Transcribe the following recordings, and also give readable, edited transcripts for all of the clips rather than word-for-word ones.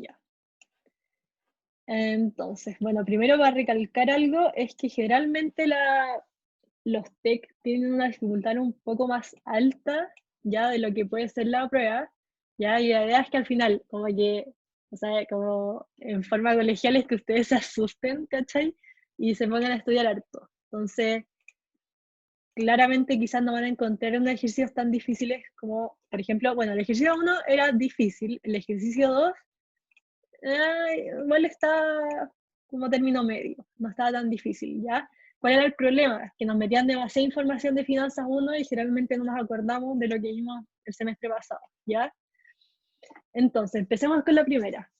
Ya. Entonces, bueno, primero para recalcar algo es que generalmente los TEC tienen una dificultad un poco más alta ya de lo que puede ser la prueba, ya, y la idea es que al final, como que, o sea, como en forma colegial es que ustedes se asusten, ¿cachai? Y se pongan a estudiar harto. Entonces, claramente quizás no van a encontrar unos ejercicios tan difíciles como, por ejemplo, bueno, el ejercicio 1 era difícil, el ejercicio 2 igual está como término medio, no estaba tan difícil, ¿ya? ¿Cuál era el problema? Que nos metían demasiada información de finanzas 1 y generalmente no nos acordamos de lo que vimos el semestre pasado, ¿ya? Entonces, empecemos con la primera.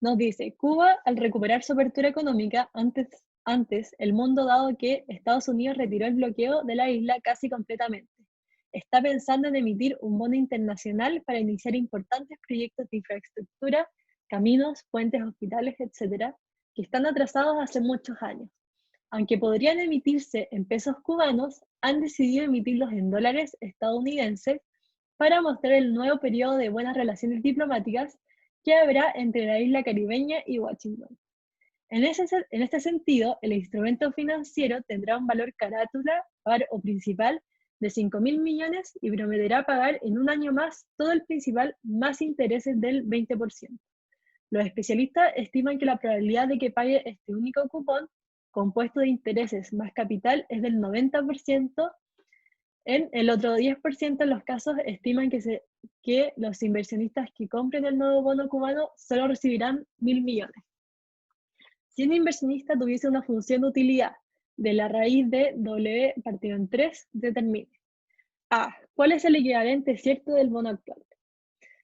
Nos dice, Cuba, al recuperar su apertura económica, antes el mundo dado que Estados Unidos retiró el bloqueo de la isla casi completamente. Está pensando en emitir un bono internacional para iniciar importantes proyectos de infraestructura, caminos, puentes, hospitales, etcétera, que están atrasados hace muchos años. Aunque podrían emitirse en pesos cubanos, han decidido emitirlos en dólares estadounidenses para mostrar el nuevo periodo de buenas relaciones diplomáticas que habrá entre la isla caribeña y Washington. En este sentido, el instrumento financiero tendrá un valor carátula par o principal de 5.000 millones y prometerá pagar en un año más todo el principal más intereses del 20%. Los especialistas estiman que la probabilidad de que pague este único cupón, compuesto de intereses más capital, es del 90%. En el otro 10% de los casos estiman que los inversionistas que compren el nuevo bono cubano solo recibirán 1.000 millones. Si un inversionista tuviese una función de utilidad de la raíz de W partido en 3, determine A. ¿Cuál es el equivalente cierto del bono actual?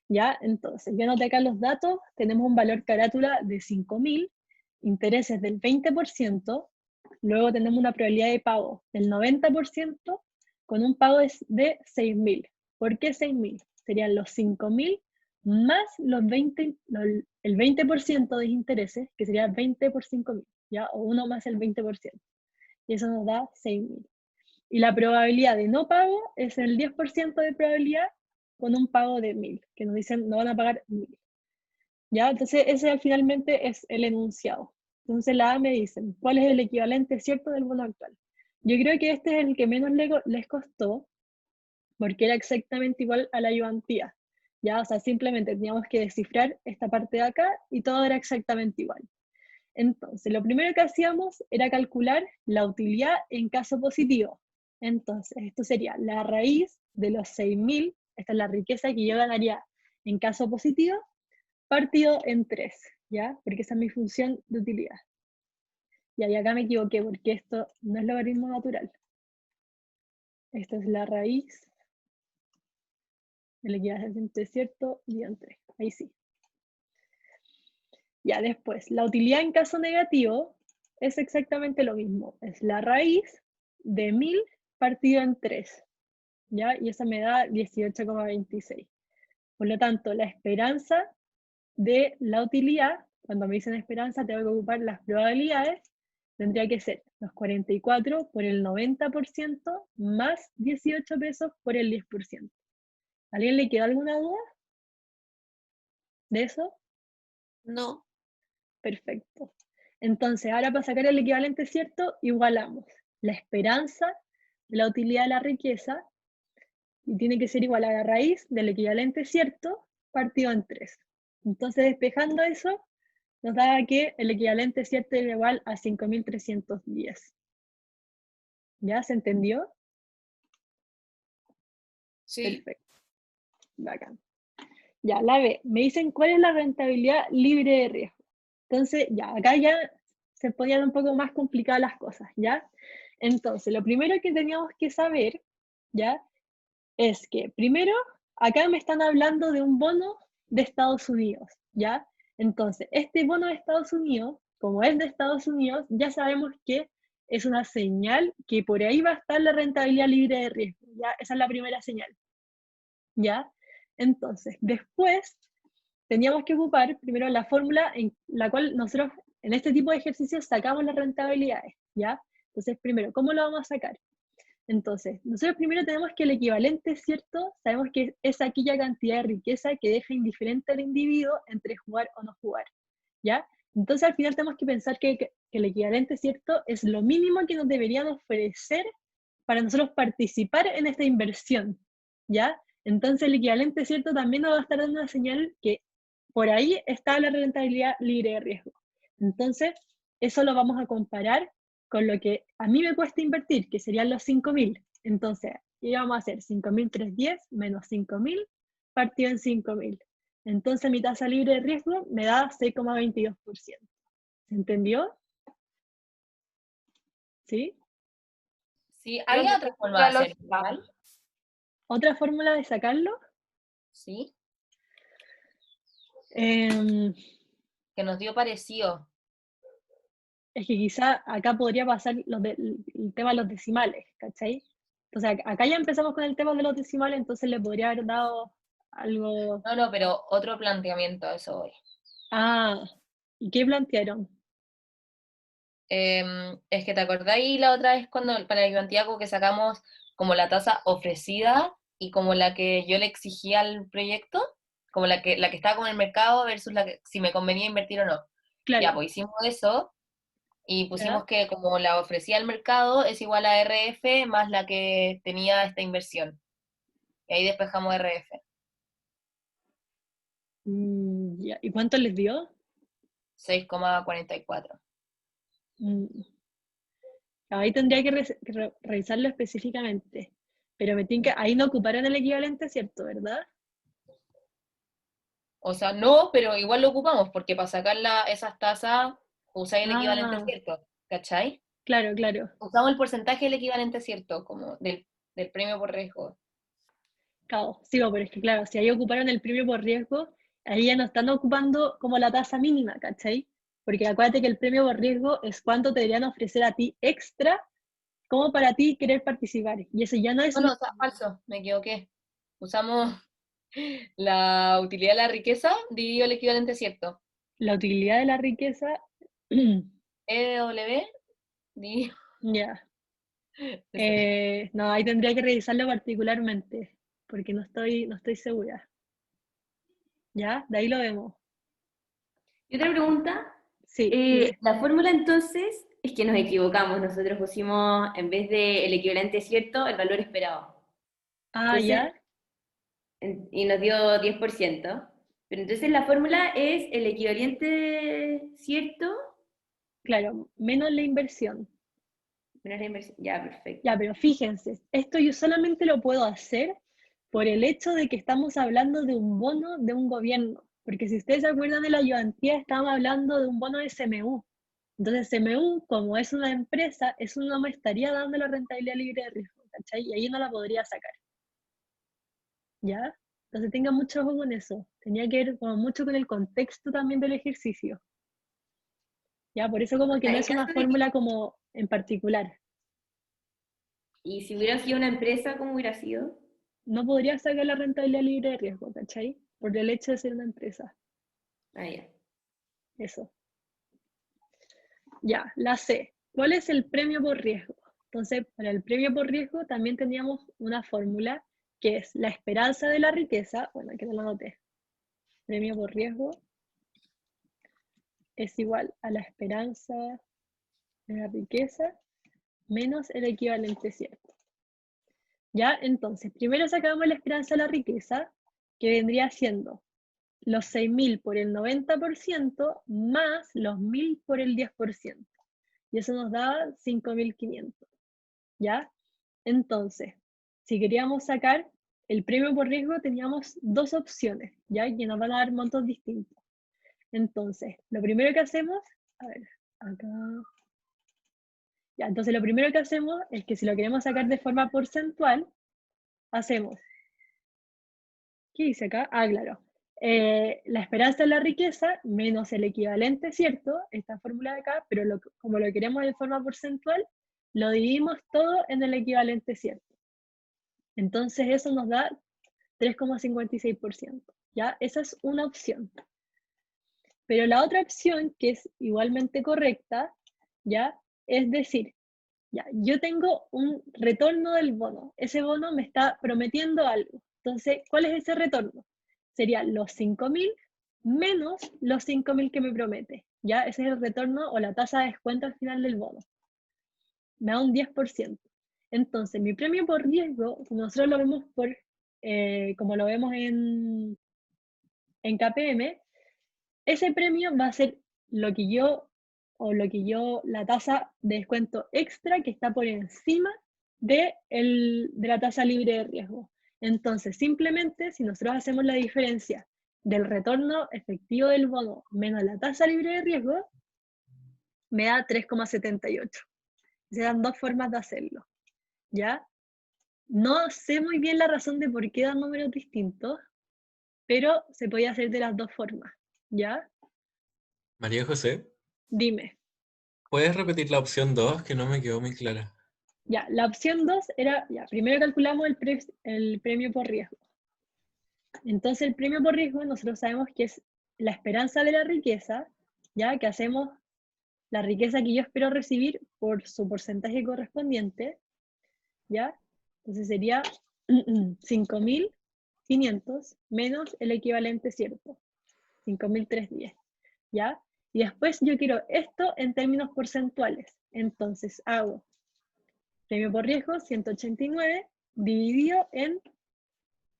¿Ya? Entonces, yo anoté acá los datos, tenemos un valor carátula de 5.000, intereses del 20%, luego tenemos una probabilidad de pago del 90%, con un pago de 6.000. ¿Por qué 6.000? Serían los 5.000 más el 20% de intereses, que sería 20 por 5.000, ¿ya? O 1 más el 20%. Y eso nos da 6.000. Y la probabilidad de no pago es el 10% de probabilidad con un pago de 1.000, que nos dicen no van a pagar 1.000. ¿Ya? Entonces ese finalmente es el enunciado. Entonces la A me dicen, ¿cuál es el equivalente cierto del bono actual? Yo creo que este es el que menos les costó, porque era exactamente igual a la ayudantía. ¿Ya? O sea, simplemente teníamos que descifrar esta parte de acá y todo era exactamente igual. Entonces, lo primero que hacíamos era calcular la utilidad en caso positivo. Entonces, esto sería la raíz de los 6.000, esta es la riqueza que yo ganaría en caso positivo, partido en 3, ¿ya? Porque esa es mi función de utilidad. Y acá me equivoqué porque esto no es logaritmo natural. Esto es la raíz de la equivalente cierto dividido en 3. Ahí sí. Ya después, la utilidad en caso negativo es exactamente lo mismo. Es la raíz de 1.000 partido en 3. ¿Ya? Y eso me da 18,26. Por lo tanto, la esperanza de la utilidad, cuando me dicen esperanza, tengo que ocupar las probabilidades, tendría que ser los 44 por el 90% más 18 pesos por el 10%. ¿A alguien le queda alguna duda de eso? No. Perfecto. Entonces, ahora para sacar el equivalente cierto, igualamos la esperanza de la utilidad de la riqueza y tiene que ser igual a la raíz del equivalente cierto partido en 3. Entonces, despejando eso, nos da que el equivalente cierto es igual a 5.310. ¿Ya se entendió? Sí. Perfecto. Bacán. Ya, la B. Me dicen cuál es la rentabilidad libre de riesgo. Entonces, ya, acá ya se ponían un poco más complicadas las cosas, ¿ya? Entonces, lo primero que teníamos que saber, ¿ya? Es que, primero, acá me están hablando de un bono de Estados Unidos, ¿ya? Entonces, este bono de Estados Unidos, como es de Estados Unidos, ya sabemos que es una señal que por ahí va a estar la rentabilidad libre de riesgo, ¿ya? Esa es la primera señal, ¿ya? Entonces, después teníamos que ocupar primero la fórmula en la cual nosotros en este tipo de ejercicios sacamos las rentabilidades, ¿ya? Entonces, primero, ¿cómo lo vamos a sacar? Entonces, nosotros primero tenemos que el equivalente cierto, sabemos que es aquella cantidad de riqueza que deja indiferente al individuo entre jugar o no jugar, ¿ya? Entonces al final tenemos que pensar que el equivalente cierto es lo mínimo que nos deberían ofrecer para nosotros participar en esta inversión, ¿ya? Entonces el equivalente cierto también nos va a estar dando una señal que por ahí está la rentabilidad libre de riesgo. Entonces, eso lo vamos a comparar con lo que a mí me cuesta invertir, que serían los 5.000. Entonces, íbamos a hacer 5.310 menos 5.000 partido en 5.000. Entonces, mi tasa libre de riesgo me da 6,22%. ¿Se entendió? ¿Sí? Sí, había otra forma de hacer igual. ¿Otra fórmula de sacarlo? Sí, Eh, que nos dio parecido. es que quizá acá podría pasar el tema de los decimales, ¿cachai? Entonces, acá ya empezamos con el tema de los decimales, entonces le podría haber dado algo... No, pero otro planteamiento a eso hoy. Ah, ¿y qué plantearon? Es que te acordáis la otra vez cuando para el Santiago que sacamos como la tasa ofrecida y como la que yo le exigía al proyecto, como la que estaba con el mercado versus la que si me convenía invertir o no. Ya, Claro, pues hicimos eso y ¿ya? pusimos que como la ofrecía el mercado es igual a RF más la que tenía esta inversión. Y ahí despejamos RF. Ya. ¿Y cuánto les dio? 6,44. Mm, ahí tendría que, revisarlo específicamente, pero me tinca, ahí no ocuparon el equivalente, ¿cierto? ¿Verdad? O sea, no, pero igual lo ocupamos, porque para sacar esas tasas usáis el equivalente Ah, cierto, ¿cachai? claro, claro. Usamos el porcentaje del equivalente cierto, como del premio por riesgo. Claro, sigo, pero es que claro, si ahí ocuparon el premio por riesgo, ahí ya no están ocupando como la tasa mínima, ¿cachai? Porque acuérdate que el premio por riesgo es cuánto te deberían ofrecer a ti extra como para ti querer participar. Y eso ya no es No, no, o sea, falso, me equivoqué. Usamos la utilidad de la riqueza dividido el equivalente cierto. la utilidad de la riqueza. EW dividido. Ya. Eso. No, ahí tendría que revisarlo particularmente, porque no estoy segura. ¿Ya? De ahí lo vemos. Y otra pregunta, Sí, dime. la fórmula entonces es que nos equivocamos, nosotros pusimos en vez del equivalente cierto, el valor esperado. Ah, Entonces, ya. y nos dio 10%. Pero entonces la fórmula es el equivalente cierto Claro, menos la inversión. menos la inversión. Ya, perfecto. Ya, pero fíjense, esto yo solamente lo puedo hacer por el hecho de que estamos hablando de un bono de un gobierno. Porque si ustedes se acuerdan de la ayudantía, estábamos hablando de un bono de CMU. Entonces, CMU, como es una empresa, eso no me estaría dando la rentabilidad libre de riesgo, ¿cachai? Y ahí no la podría sacar, ¿ya? Entonces, tengan mucho ojo con eso. Tenía que ver como mucho con el contexto también del ejercicio, ¿ya? Por eso como que no En es una caso de que, fórmula como en particular. y si hubiera sido una empresa, ¿cómo hubiera sido? No podría sacar la rentabilidad libre de riesgo, ¿cachai? Por el hecho de ser una empresa. Ah, ya. Eso. Ya, la C. ¿Cuál es el premio por riesgo? Entonces, para el premio por riesgo también teníamos una fórmula que es la esperanza de la riqueza. Bueno, aquí no lo anoté. Premio por riesgo es igual a la esperanza de la riqueza menos el equivalente cierto. Ya, entonces, primero sacamos la esperanza de la riqueza, que vendría siendo los 6.000 por el 90% más los 1.000 por el 10%. Y eso nos da 5.500. ¿Ya? Entonces, si queríamos sacar el premio por riesgo, teníamos dos opciones, ¿ya? Que nos van a dar montos distintos. Entonces, lo primero que hacemos, a ver, acá. Ya, entonces lo primero que hacemos es que si lo queremos sacar de forma porcentual, hacemos, ¿qué dice acá? Ah, claro. La esperanza de la riqueza menos el equivalente, ¿cierto? Esta fórmula de acá, pero como lo queremos de forma porcentual, lo dividimos todo en el equivalente, ¿cierto? Entonces eso nos da 3,56%. ¿Ya? Esa es una opción. Pero la otra opción, que es igualmente correcta, ¿ya? Es decir, Ya, yo tengo un retorno del bono. Ese bono me está prometiendo algo. Entonces, ¿cuál es ese retorno? Serían los 5.000 menos los 5.000 que me promete. ¿Ya? Ese es el retorno o la tasa de descuento al final del bono. Me da un 10%. Entonces, mi premio por riesgo, nosotros lo vemos como lo vemos en KPM, ese premio va a ser lo que yo, la tasa de descuento extra que está por encima de la tasa libre de riesgo. Entonces, simplemente, si nosotros hacemos la diferencia del retorno efectivo del bono menos la tasa libre de riesgo, me da 3,78. Se dan dos formas de hacerlo, ¿ya? No sé muy bien la razón de por qué dan números distintos, pero se podía hacer de las dos formas, ¿ya? María José, Dime. ¿puedes repetir la opción 2 que no me quedó muy clara? Ya, la opción 2 era, ya, primero calculamos el premio por riesgo. Entonces, el premio por riesgo nosotros sabemos que es la esperanza de la riqueza, ya que hacemos la riqueza que yo espero recibir por su porcentaje correspondiente, ¿ya? Entonces sería 5.500 menos el equivalente cierto, 5.310, ¿ya? Y después yo quiero esto en términos porcentuales. Entonces hago premio por riesgo 189 dividido en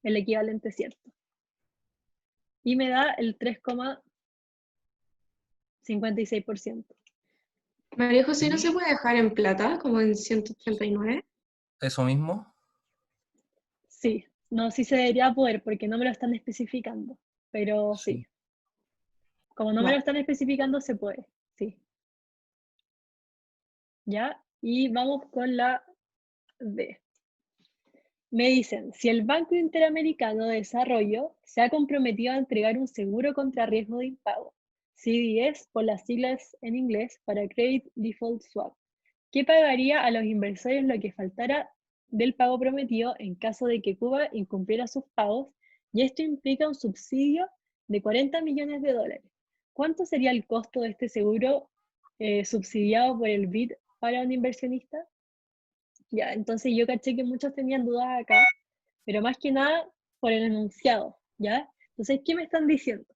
el equivalente cierto. Y me da el 3,56%. María José, ¿no se puede dejar en plata, como en 189? ¿Eso mismo? Sí, no, sí se debería poder porque no me lo están especificando, pero sí. Como no me lo están especificando, se puede, sí. ¿Ya? Y vamos con la D. Me dicen, si el Banco Interamericano de Desarrollo se ha comprometido a entregar un seguro contra riesgo de impago, CDS por las siglas en inglés para Credit Default Swap, ¿qué pagaría a los inversores lo que faltara del pago prometido en caso de que Cuba incumpliera sus pagos? Y esto implica un subsidio de 40 millones de dólares. ¿Cuánto sería el costo de este seguro subsidiado por el BID para un inversionista? Ya, entonces yo caché que muchos tenían dudas acá, pero más que nada por el enunciado, ¿ya? Entonces, ¿qué me están diciendo?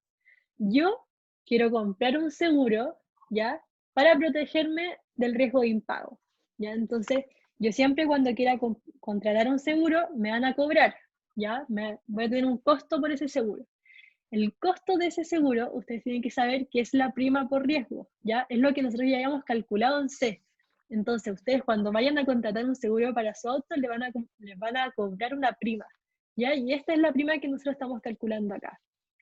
Yo quiero comprar un seguro, ¿ya? Para protegerme del riesgo de impago, ¿ya? Entonces, yo siempre cuando quiera contratar un seguro, me van a cobrar, ¿ya? Voy a tener un costo por ese seguro. El costo de ese seguro, ustedes tienen que saber que es la prima por riesgo, ¿ya? Es lo que nosotros ya habíamos calculado en C. Entonces, ustedes cuando vayan a contratar un seguro para su auto, les van a cobrar una prima, ¿ya? Y esta es la prima que nosotros estamos calculando acá.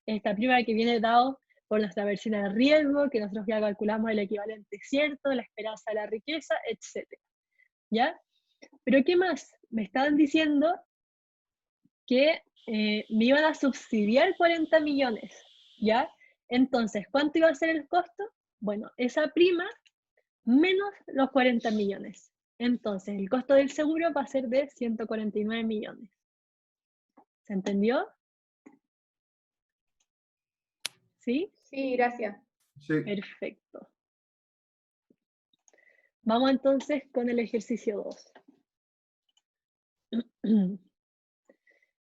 Esta prima que viene dado por nuestra versión de riesgo, que nosotros ya calculamos el equivalente cierto, la esperanza de la riqueza, etc. ¿Ya? Pero ¿qué más? Me estaban diciendo que me iban a subsidiar 40 millones, ¿ya? Entonces, ¿cuánto iba a ser el costo? Bueno, esa prima menos los 40 millones. Entonces, el costo del seguro va a ser de 149 millones. ¿Se entendió? ¿Sí? Sí, gracias. Sí. Perfecto. Vamos entonces con el ejercicio 2.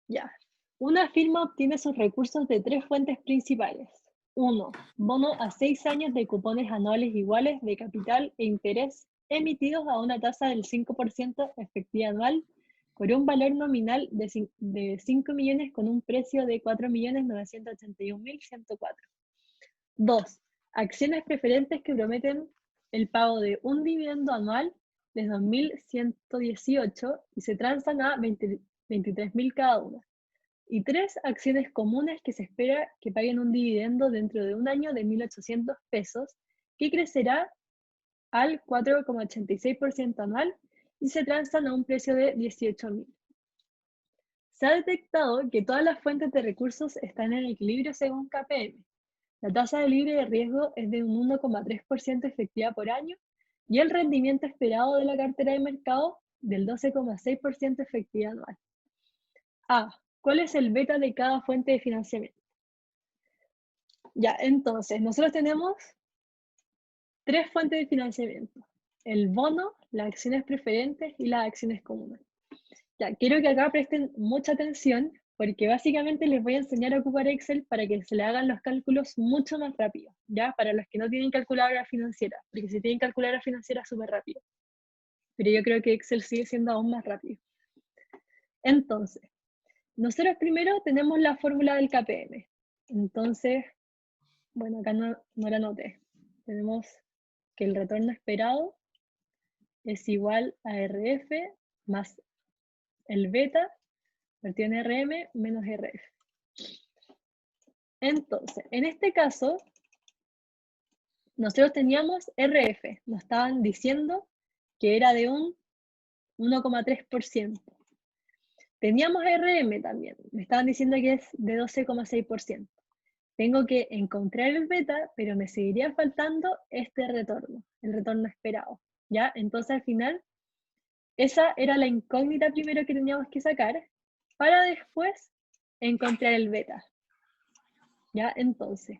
Ya. Una firma obtiene sus recursos de 3 fuentes principales. 1. Bono a 6 años de cupones anuales iguales de capital e interés emitidos a una tasa del 5% efectiva anual por un valor nominal de 5 millones con un precio de 4.981.104. 2. Acciones preferentes que prometen el pago de un dividendo anual de 2.118 y se transan a 23.000 cada una. Y 3. Acciones comunes que se espera que paguen un dividendo dentro de un año de 1.800 pesos, que crecerá al 4,86% anual y se transan a un precio de 18.000. Se ha detectado que todas las fuentes de recursos están en equilibrio según KPM. La tasa de libre de riesgo es de un 1,3% efectiva por año y el rendimiento esperado de la cartera de mercado del 12,6% efectiva anual. A. ¿Cuál es el beta de cada fuente de financiamiento? Ya, entonces, nosotros tenemos 3 fuentes de financiamiento. el bono, las acciones preferentes y las acciones comunes. Ya, quiero que acá presten mucha atención porque básicamente les voy a enseñar a ocupar Excel para que se le hagan los cálculos mucho más rápido, ¿ya? Para los que no tienen calculadora financiera, porque si tienen calculadora financiera es súper rápido. Pero yo creo que Excel sigue siendo aún más rápido. Entonces, nosotros primero tenemos la fórmula del KPM. Entonces, bueno, acá no la anoté. Tenemos que el retorno esperado es igual a RF más el beta partido en RM menos RF. Entonces, en este caso, nosotros teníamos RF, nos estaban diciendo que era de un 1,3%. Teníamos RM también, me estaban diciendo que es de 12,6%. Tengo que encontrar el beta, pero me seguiría faltando este retorno, el retorno esperado, ¿ya? Entonces al final, esa era la incógnita primero que teníamos que sacar, para después encontrar el beta, ¿ya? Entonces,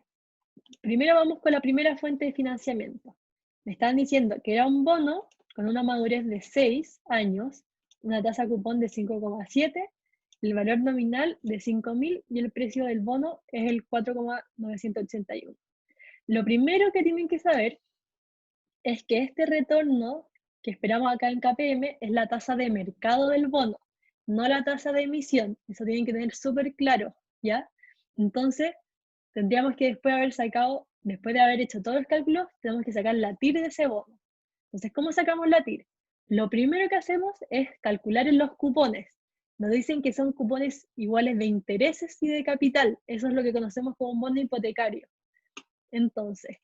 primero vamos con la primera fuente de financiamiento. Me estaban diciendo que era un bono con una madurez de 6 años, una tasa cupón de 5,7, el valor nominal de 5.000 y el precio del bono es el 4,981. Lo primero que tienen que saber es que este retorno que esperamos acá en KPM es la tasa de mercado del bono, no la tasa de emisión. Eso tienen que tener súper claro, ¿ya? Entonces, tendríamos que después de haber hecho todos los cálculos, tenemos que sacar la TIR de ese bono. Entonces, ¿cómo sacamos la TIR? Lo primero que hacemos es calcular en los cupones. Nos dicen que son cupones iguales de intereses y de capital. Eso es lo que conocemos como un bono hipotecario. Entonces,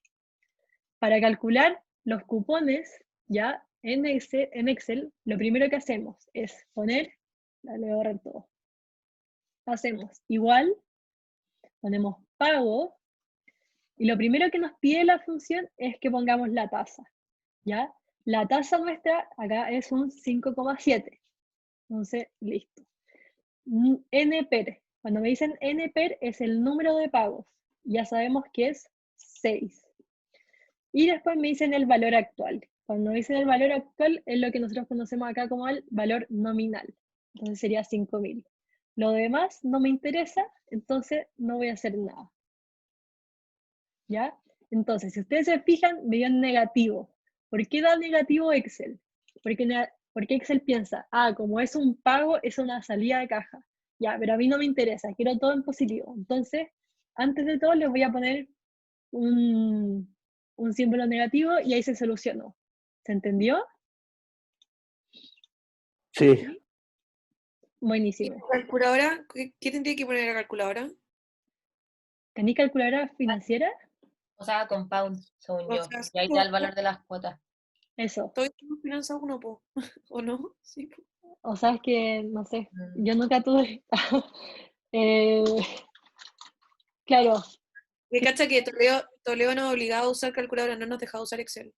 para calcular los cupones, ya en Excel, lo primero que hacemos es poner, le voy a borrar todo. Hacemos igual, ponemos pago, y lo primero que nos pide la función es que pongamos la tasa, ¿ya? La tasa nuestra acá es un 5,7. Entonces, listo. NPER. Cuando me dicen NPER es el número de pagos. Ya sabemos que es 6. Y después me dicen el valor actual. Cuando me dicen el valor actual es lo que nosotros conocemos acá como el valor nominal. Entonces sería 5.000. Lo demás no me interesa, entonces no voy a hacer nada. ¿Ya? Entonces, si ustedes se fijan, me dio en negativo. ¿Por qué da negativo Excel? Porque Excel piensa, como es un pago, es una salida de caja. Ya, pero a mí no me interesa, quiero todo en positivo. Entonces, antes de todo les voy a poner un símbolo negativo y ahí se solucionó. ¿Se entendió? Sí. Buenísimo. ¿Calculadora? ¿Qué tendría que poner la calculadora? ¿Tenéis calculadora financiera? O sea, compound, según O yo. sea, Y ahí te da el valor de las cuotas. Eso. ¿Estoy en finanza 1, po? ¿O no? Sí, po. O sea, es que, no sé, Mm. yo nunca tuve... claro, Me cacha que Toledo nos obligado a usar calculadora, no nos dejaba usar Excel.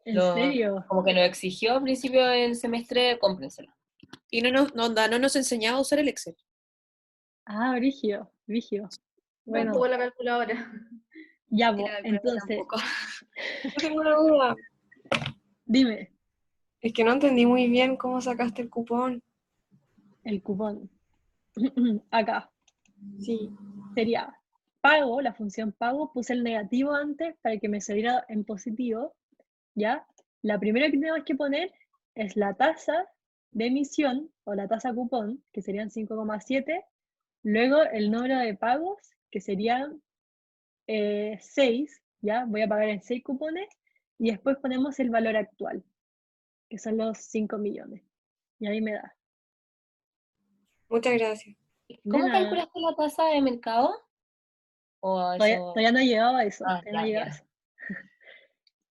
¿en serio? Como que nos exigió al principio del semestre, cómprenselo. Y no nos enseñaba a usar el Excel. Brígido, brígido. Bueno, Tampoco la calculadora. ya, Y la calculadora entonces, tampoco. Yo tengo una duda. dime, Es que no entendí muy bien cómo sacaste el cupón. el cupón. Acá Sí. sería pago, la función pago, puse el negativo antes para que me saliera en positivo, ¿ya? La primera que tenemos que poner es la tasa de emisión, o la tasa cupón, que serían 5,7, luego el número de pagos, que serían 6, ¿ya? Voy a pagar en 6 cupones, y después ponemos el valor actual, que son los 5 millones. Y ahí me da. Muchas gracias. De ¿Cómo nada. calculaste la tasa de mercado? ¿O eso? Todavía no he llegado a eso. Ah, Todavía no he ya, llegado a ya.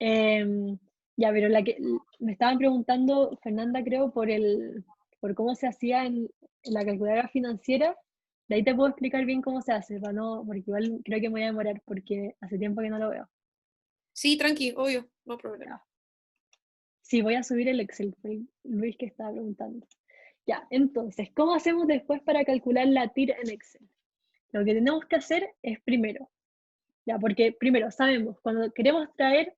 eso. Ya, pero la que me estaban preguntando, Fernanda, creo, por cómo se hacía en la calculadora financiera. De ahí te puedo explicar bien cómo se hace, porque igual creo que me voy a demorar porque hace tiempo que no lo veo. Sí, tranqui, obvio, no hay problema. Ya. Sí, voy a subir el Excel, fue Luis que estaba preguntando. Ya, entonces, ¿cómo hacemos después para calcular la TIR en Excel? Lo que tenemos que hacer es primero, ya, porque primero sabemos, cuando queremos traer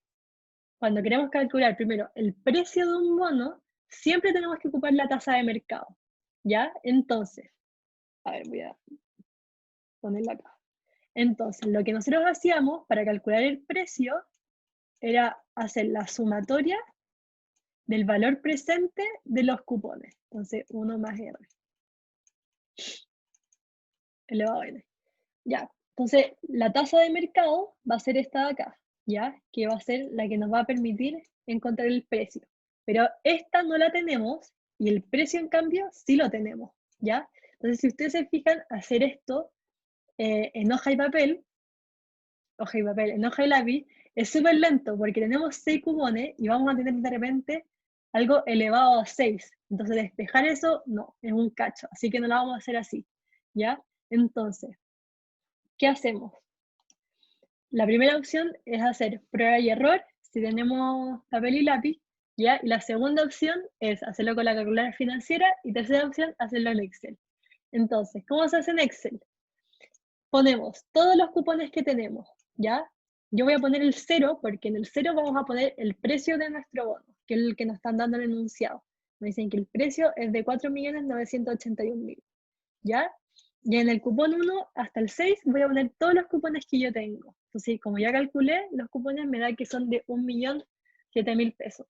cuando queremos calcular primero el precio de un bono, siempre tenemos que ocupar la tasa de mercado, ¿ya? Entonces, a ver, voy a ponerla acá. Entonces, lo que nosotros hacíamos para calcular el precio era hacer la sumatoria del valor presente de los cupones. Entonces, 1 más R elevado a N. Ya, entonces la tasa de mercado va a ser esta de acá, ¿ya? Que va a ser la que nos va a permitir encontrar el precio. Pero esta no la tenemos y el precio, en cambio, sí lo tenemos, ¿ya? Entonces, si ustedes se fijan, hacer esto en hoja y papel, en hoja y lápiz, es súper lento porque tenemos 6 cupones y vamos a tener de repente algo elevado a 6. Entonces, despejar eso, no, es un cacho. Así que no lo vamos a hacer así, ¿ya? Entonces, ¿qué hacemos? La primera opción es hacer prueba y error, si tenemos papel y lápiz, ¿ya? Y la segunda opción es hacerlo con la calculadora financiera y tercera opción, hacerlo en Excel. Entonces, ¿cómo se hace en Excel? Ponemos todos los cupones que tenemos, ¿ya? Yo voy a poner el 0 porque en el 0 vamos a poner el precio de nuestro bono, que es el que nos están dando el enunciado. Me dicen que el precio es de 4.981.000, ¿ya? Y en el cupón 1 hasta el 6 voy a poner todos los cupones que yo tengo. Entonces, como ya calculé, los cupones me da que son de 1.007.000 pesos.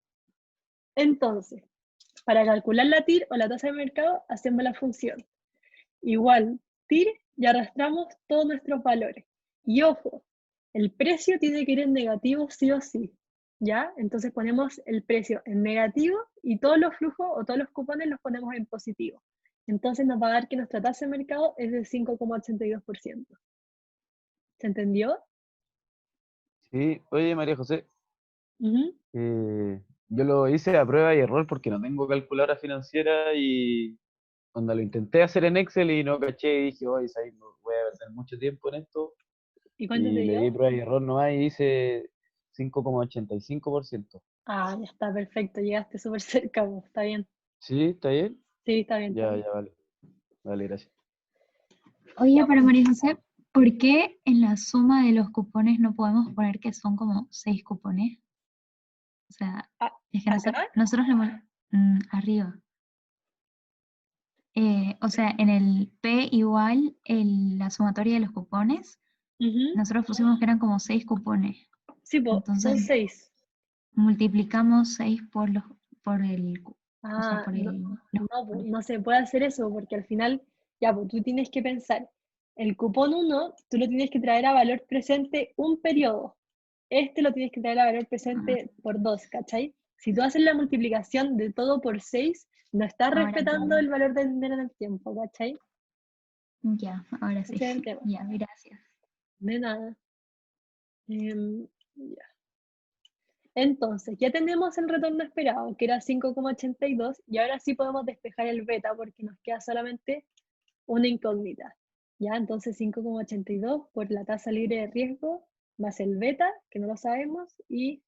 Entonces, para calcular la TIR o la tasa de mercado, hacemos la función igual TIR y arrastramos todos nuestros valores. Y ojo, el precio tiene que ir en negativo sí o sí, ¿ya? Entonces ponemos el precio en negativo y todos los flujos o todos los cupones los ponemos en positivo. Entonces nos va a dar que nuestra tasa de mercado es de 5,82%. ¿Se entendió? Sí, oye María José, Ujú. yo lo hice a prueba y error porque no tengo calculadora financiera y cuando lo intenté hacer en Excel y no caché y dije, oye, ¿sabes? No voy a perder mucho tiempo en esto ¿Y cuánto te y le di dio? prueba y error nomás y hice 5,85%. Ah, ya está, perfecto, llegaste súper cerca, vos, está bien. ¿Sí? ¿Está bien? Sí, está bien, está Ya, bien. ya, vale. Vale, gracias. Oye, Ya, pero pues, María José, ¿por qué en la suma de los cupones no podemos poner que son como 6 cupones? O sea, es que acá, nosotros arriba. O sea, en el P igual, la sumatoria de los cupones, ujú. nosotros pusimos que eran como 6 cupones. Sí, pues, son Entonces 6. multiplicamos 6 por el, o sea, Ah, por no, los no, pues, cupones. no se puede hacer eso porque al final, ya, pues tú tienes que pensar, el cupón 1, tú lo tienes que traer a valor presente un periodo. Este lo tienes que traer a valor Ah, presente por 2, ¿cachai? Si tú haces la multiplicación de todo por 6, no estás ahora respetando entiendo. el valor del dinero en el tiempo, ¿cachai? Ya, ahora sí. Ese es el tema. Ya, gracias. De nada. Ya. Entonces, ya tenemos el retorno esperado, que era 5,82, y ahora sí podemos despejar el beta porque nos queda solamente una incógnita. ¿Ya? Entonces 5,82 por la tasa libre de riesgo más el beta, que no lo sabemos, y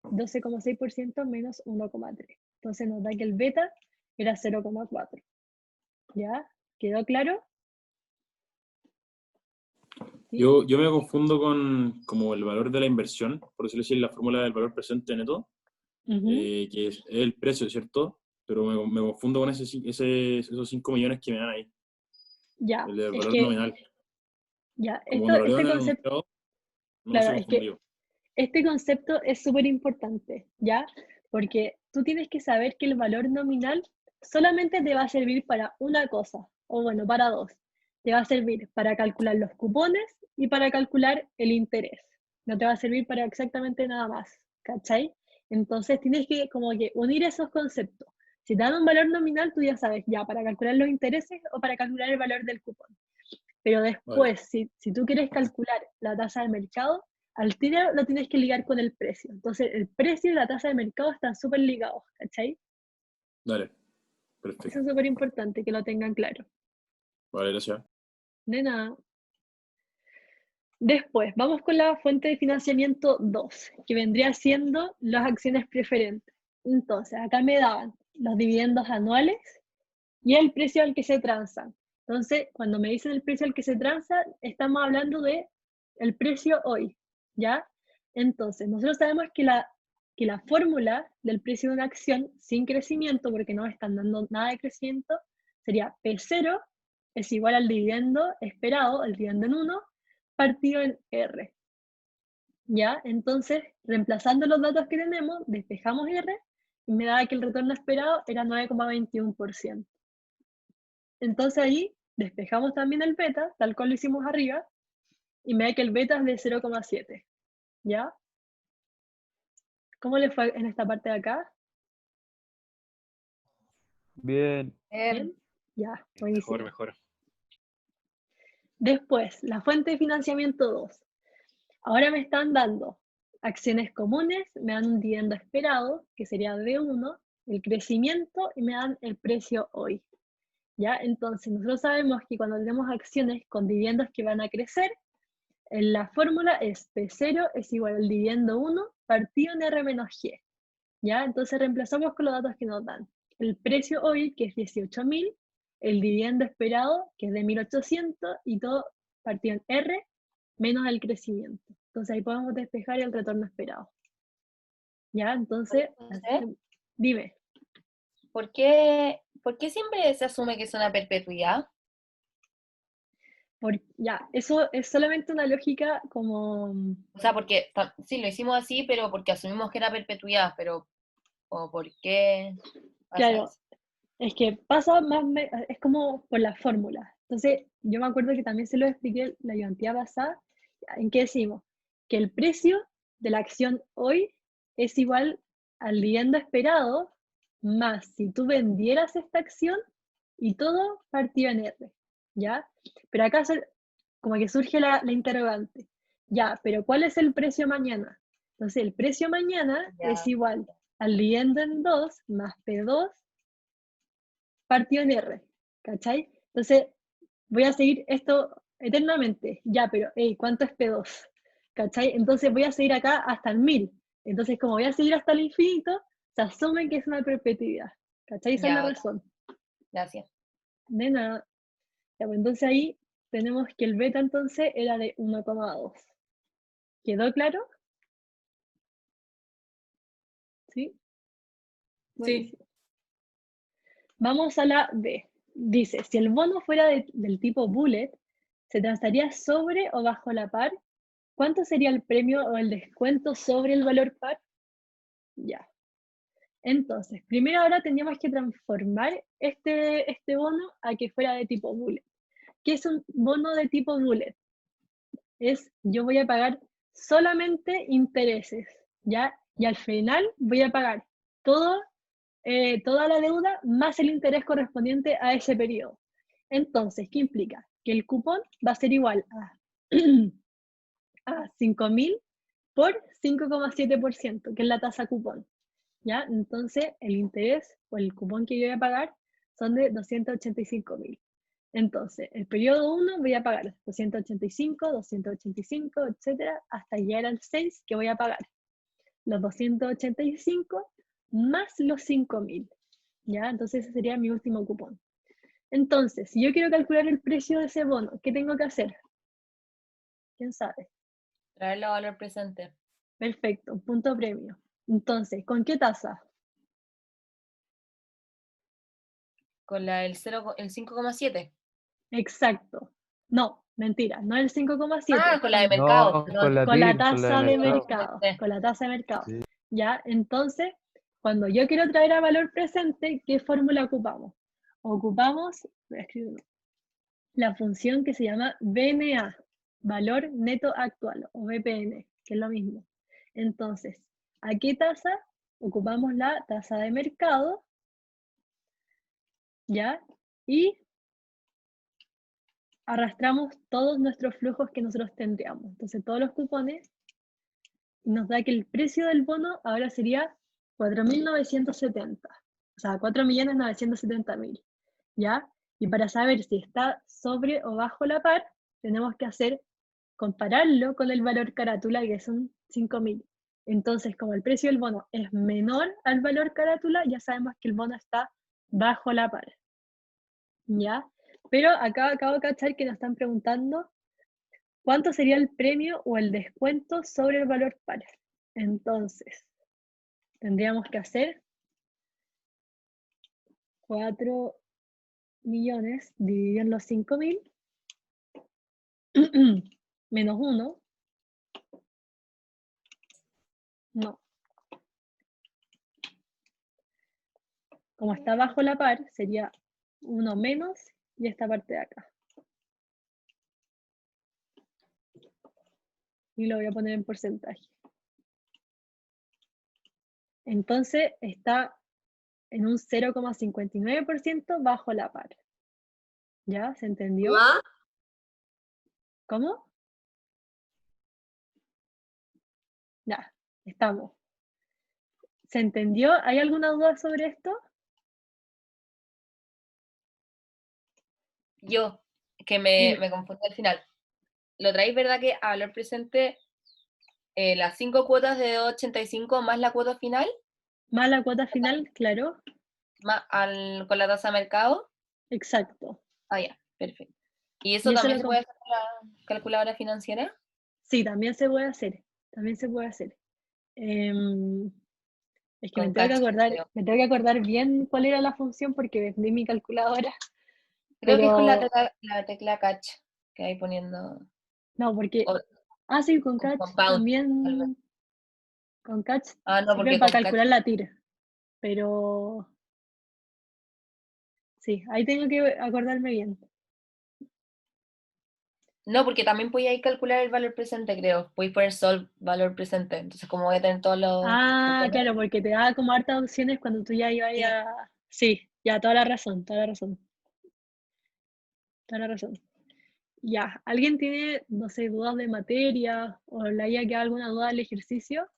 12,6% menos 1,3. Entonces nos da que el beta era 0,4. ¿Ya? ¿Quedó claro? ¿Sí? Yo me confundo con como el valor de la inversión, por decirlo así, la fórmula del valor presente neto, Ujú. que es el precio, ¿cierto? Pero me confundo con esos 5 millones que me dan ahí, Ya, el del es valor que, nominal. ya, Como cuando lo leo este en el concepto, enunciado, no claro, se es que confundió. este concepto es súper importante, ¿ya? Porque tú tienes que saber que el valor nominal solamente te va a servir para una cosa, o bueno, para dos. Te va a servir para calcular los cupones y para calcular el interés. No te va a servir para exactamente nada más, ¿cachai? Entonces tienes que como que unir esos conceptos. Si te dan un valor nominal, tú ya sabes, ya, para calcular los intereses o para calcular el valor del cupón. Pero Vale, después, si tú quieres calcular la tasa de mercado, al tiro lo tienes que ligar con el precio. Entonces, el precio y la tasa de mercado están súper ligados, ¿cachai? dale, Eso perfecto. es súper importante que lo tengan claro. Vale, gracias. De nada. Después, vamos con la fuente de financiamiento 2, que vendría siendo las acciones preferentes. Entonces, acá me daban los dividendos anuales y el precio al que se transan. Entonces, cuando me dicen el precio al que se transa, estamos hablando de el precio hoy, ¿ya? Entonces, nosotros sabemos que que la fórmula del precio de una acción sin crecimiento, porque no están dando nada de crecimiento, sería P0 es igual al dividendo esperado, el dividendo en 1, partido en R. ¿Ya? Entonces, reemplazando los datos que tenemos, despejamos R y me da que el retorno esperado era 9,21%. Entonces ahí despejamos también el beta, tal cual lo hicimos arriba, y me da que el beta es de 0,7. ¿Ya? ¿Cómo le fue en esta parte de acá? Bien. ¿Bien? Ya, buenísimo. Mejor. Después, la fuente de financiamiento 2. Ahora me están dando acciones comunes, me dan un dividendo esperado, que sería D1, el crecimiento, y me dan el precio hoy. ¿Ya? Entonces, nosotros sabemos que cuando tenemos acciones con dividendos que van a crecer, la fórmula es P0 es igual al dividendo 1 partido en R menos G. ¿Ya? Entonces reemplazamos con los datos que nos dan. El precio hoy, que es 18.000, el dividendo esperado, que es de 1.800, y todo partido en R menos el crecimiento. Entonces ahí podemos despejar el retorno esperado. ¿Ya? Entonces, dime. ¿Por qué siempre se asume que es una perpetuidad? Ya, eso es solamente una lógica como... O sea, porque sí, lo hicimos así, pero porque asumimos que era perpetuidad, pero ¿o por qué pasa Claro, eso? es que pasa más, es como por la fórmula. Entonces, yo me acuerdo que también se lo expliqué la ayudantía pasada, en que decimos que el precio de la acción hoy es igual al dividendo esperado, más si tú vendieras esta acción y todo partido en R, ¿ya? Pero acá como que surge la interrogante, ya, pero ¿cuál es el precio mañana? Entonces, el precio mañana Ya. es igual al dividendo en 2 más P2 partido en R, ¿cachai? Entonces, voy a seguir esto eternamente, ya, pero, hey, ¿cuánto es P2? ¿Cachai? Entonces voy a seguir acá hasta el 1000. Entonces, como voy a seguir hasta el infinito, se asume que es una perpetuidad, ¿cachai? Esa es la Ya, razón. gracias. De nada. Ya, pues, entonces ahí tenemos que el beta entonces era de 1,2. ¿Quedó claro? ¿Sí? Buenísimo. Vamos a la B. Dice, si el bono fuera del tipo bullet, ¿se transaría sobre o bajo la par? ¿Cuánto sería el premio o el descuento sobre el valor par? Ya. Entonces, primero ahora tendríamos que transformar este bono a que fuera de tipo bullet. ¿Qué es un bono de tipo bullet? Yo voy a pagar solamente intereses, ¿ya? Y al final voy a pagar toda la deuda más el interés correspondiente a ese periodo. Entonces, ¿qué implica? Que el cupón va a ser igual a 5.000 por 5,7%, que es la tasa cupón. ¿Ya? Entonces, el interés o el cupón que yo voy a pagar son de 285.000. Entonces, el periodo 1 voy a pagar 285, 285, etcétera, hasta llegar al 6 que voy a pagar. Los 285 más los 5.000. ¿Ya? Entonces, ese sería mi último cupón. Entonces, si yo quiero calcular el precio de ese bono, ¿qué tengo que hacer? ¿Quién sabe? Traerlo a valor presente. Perfecto, punto premio. Entonces, ¿con qué tasa? Con el 5,7. Exacto. No, mentira, no el 5,7. Ah, con la de mercado, No, perdón. con la Con la TIR, con la tasa de mercado. mercado. Sí. Con la tasa de mercado. Sí. ¿Ya? Entonces, cuando yo quiero traer a valor presente, ¿qué fórmula ocupamos? Ocupamos, voy a escribirlo, la función que se llama VNA, valor neto actual, o VPN, que es lo mismo. Entonces, ¿a qué tasa? Ocupamos la tasa de mercado, ¿ya? Y arrastramos todos nuestros flujos que nosotros tendríamos. Entonces, todos los cupones, nos da que el precio del bono ahora sería 4.970. O sea, 4.970.000. ¿Ya? Y para saber si está sobre o bajo la par, tenemos que compararlo con el valor carátula, que son 5.000. Entonces, como el precio del bono es menor al valor carátula, ya sabemos que el bono está bajo la par. ¿Ya? Pero acá acabo de cachar que nos están preguntando cuánto sería el premio o el descuento sobre el valor par. Entonces, tendríamos que hacer 4 millones dividido en los 5.000 menos 1. No. Como está bajo la par, sería 1 menos y esta parte de acá. Y lo voy a poner en porcentaje. Entonces está en un 0,59% bajo la par. ¿Ya? ¿Se entendió? ¿Va? ¿Cómo? Ya, estamos. ¿Se entendió? ¿Hay alguna duda sobre esto? Yo, que me Dime. confundí al final. ¿Lo traéis, verdad, que a valor presente las 5 cuotas de 2,85 más la cuota final, Más la cuota final, claro. con la tasa de mercado? Exacto. Ah, ya, perfecto. ¿Y Y eso eso también lo se puede hacer con la calculadora financiera? Sí, también se puede hacer. También se puede hacer. Es que Con Catch, creo. me tengo que acordar bien cuál era la función porque vendí mi calculadora. Creo que es con Pero la tecla Catch que hay poniendo. no, porque. O Ah, sí, con con Catch Compound, tal vez. también. Con Catch Ah, no, sirve porque para con Catch. calcular la tira. Pero sí, ahí tengo que acordarme bien. No, porque también podíais calcular el valor presente, creo. Podéis poner sol, valor presente. Entonces, como voy a tener todos los Ah, cupones. claro, porque te da como hartas opciones cuando tú ya ibas a. Sí, ya, toda la razón, toda la razón. Toda la razón. Ya, ¿alguien tiene, no sé, dudas de materia o le haya quedado alguna duda del ejercicio?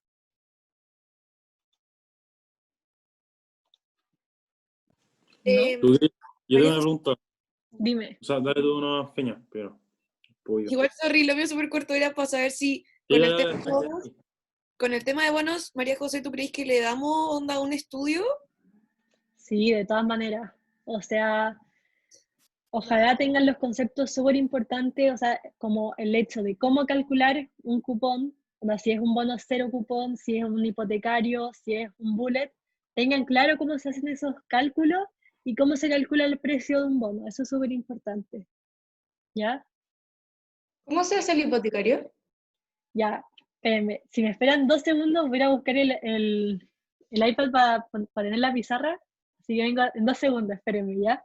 ¿No? ¿Tú qué? Yo tengo María una José, pregunta. Dime. O sea, dale tú una peña, pero puedo yo. igual, sorry, lo mío súper corto era para saber si Sí, con el dale, tema dale, de tranqui, bonos, tranqui. con el tema de bonos, María José, ¿tú crees que le damos onda a un estudio? Sí, de todas maneras. O sea, ojalá tengan los conceptos súper importantes, o sea, como el hecho de cómo calcular un cupón, o sea, si es un bono cero cupón, si es un hipotecario, si es un bullet, tengan claro cómo se hacen esos cálculos y cómo se calcula el precio de un bono. Eso es súper importante. ¿Ya? ¿Cómo se hace el hipotecario? Ya, espérenme. Si me esperan 2 segundos, voy a buscar el iPad para tener la pizarra. Así que vengo en 2 segundos, espérenme, ¿ya?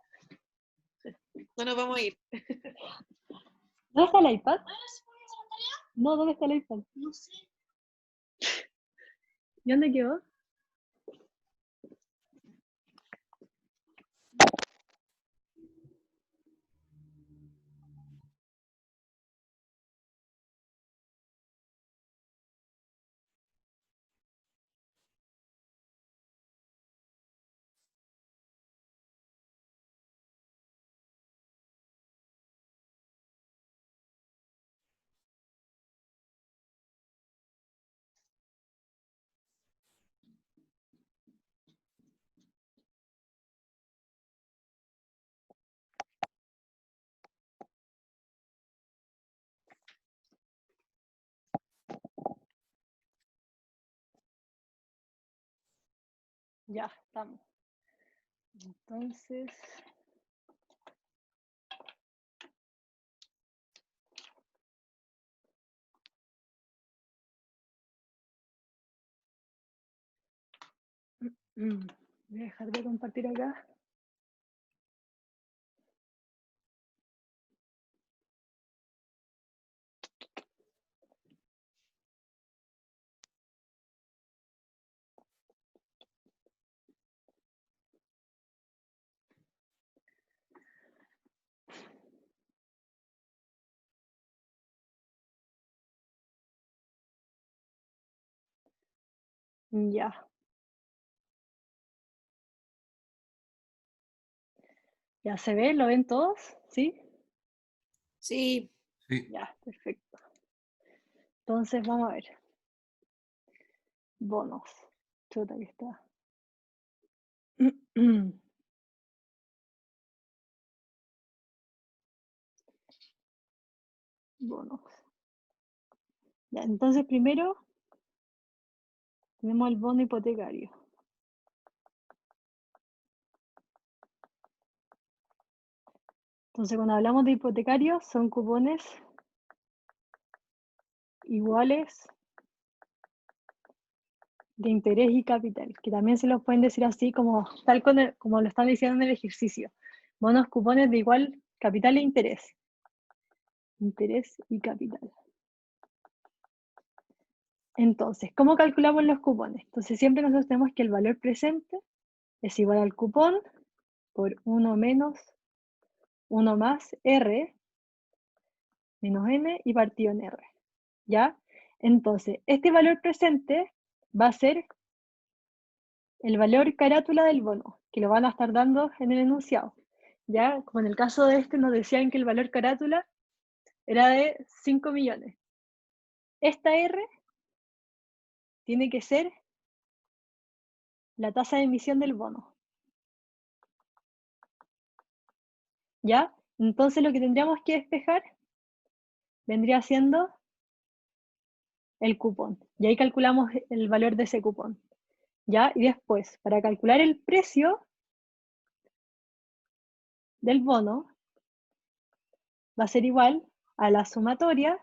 No nos vamos a ir. ¿Dónde está el iPad? No, ¿dónde está el iPad? No sé. ¿Y dónde quedó? Ya, estamos. Entonces, voy a dejar de compartir acá. Ya, ya se ve, ¿lo ven todos? ¿Sí? Sí, Sí. Ya, perfecto. Entonces, vamos a ver. Bonos. Chuta, aquí está. Bonos. Ya, entonces primero Tenemos el bono hipotecario. Entonces, cuando hablamos de hipotecarios, son cupones iguales de interés y capital, que también se los pueden decir así como, como lo están diciendo en el ejercicio. Bonos cupones de igual capital e interés. Interés y capital. Entonces, ¿cómo calculamos los cupones? Entonces, siempre nosotros tenemos que el valor presente es igual al cupón por 1 menos 1 más R menos N y partido en R. ¿Ya? Entonces, este valor presente va a ser el valor carátula del bono, que lo van a estar dando en el enunciado. ¿Ya? Como en el caso de este nos decían que el valor carátula era de 5 millones. Esta R tiene que ser la tasa de emisión del bono. ¿Ya? Entonces lo que tendríamos que despejar vendría siendo el cupón. Y ahí calculamos el valor de ese cupón. ¿Ya? Y después, para calcular el precio del bono, va a ser igual a la sumatoria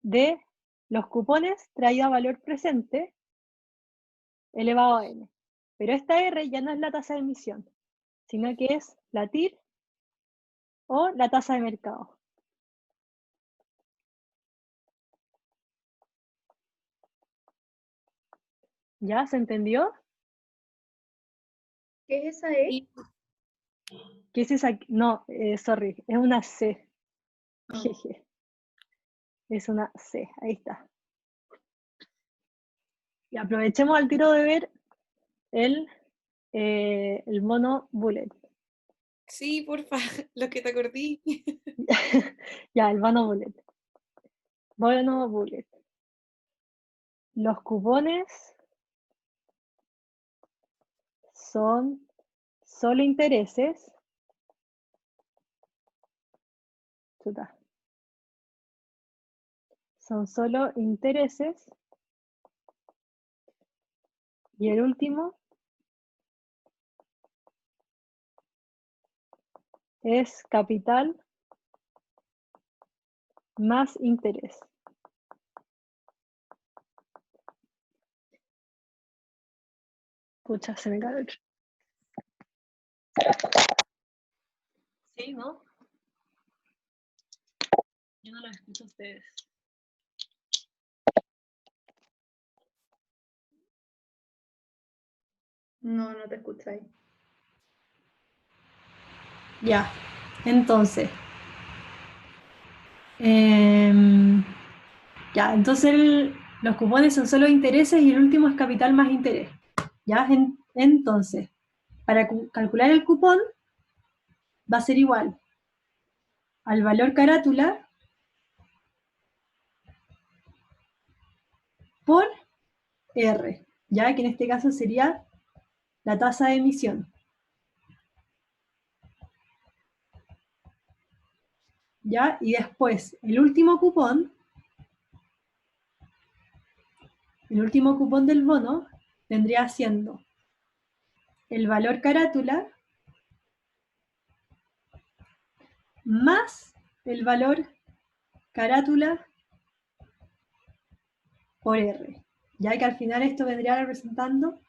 de los cupones traídos a valor presente elevado a n. Pero esta R ya no es la tasa de emisión, sino que es la TIR o la tasa de mercado. ¿Ya? ¿Se entendió? ¿Qué es esa E? Y ¿Qué es esa? No, sorry, es una C. Ah. Jeje. Es una C, ahí está. Y aprovechemos al tiro de ver el mono bullet. Sí, porfa, lo que te acordé. Ya, el mono bullet. Mono bullet. Los cupones son solo intereses. Chuta. Son solo intereses. Y el último es capital más interés. Pucha, se me cae el... Sí, ¿no? Yo no los escucho a ustedes. No, no te escucháis. Ya, entonces. Ya, entonces los cupones son solo intereses y el último es capital más interés. Ya, entonces, para calcular el cupón va a ser igual al valor carátula por R, ya que en este caso sería la tasa de emisión. ¿Ya? Y después, el último cupón del bono vendría siendo el valor carátula más el valor carátula por R, ya que al final esto vendría representando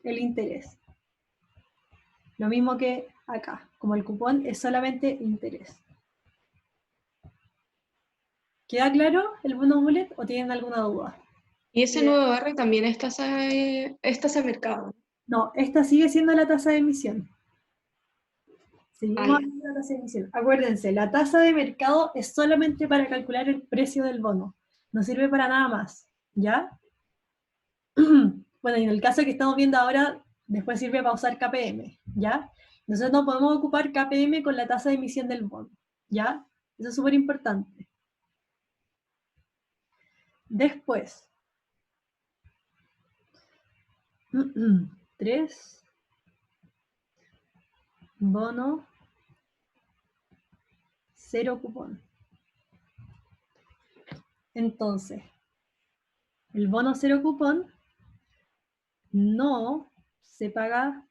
el interés. Lo mismo que acá, como el cupón es solamente interés. ¿Queda claro el bono bullet o tienen alguna duda? Y ese nuevo R también es tasa de mercado. No, esta sigue siendo la tasa de emisión. Seguimos Ah, ya. hablando de la tasa de emisión. Acuérdense, la tasa de mercado es solamente para calcular el precio del bono. No sirve para nada más, ¿ya? Bueno, y en el caso que estamos viendo ahora, después sirve para usar KPM, ¿ya? Nosotros no podemos ocupar KPM con la tasa de emisión del bono, ¿ya? Eso es súper importante. Después, 3, bono, 0 cupón. Entonces, el bono cero cupón no se pagan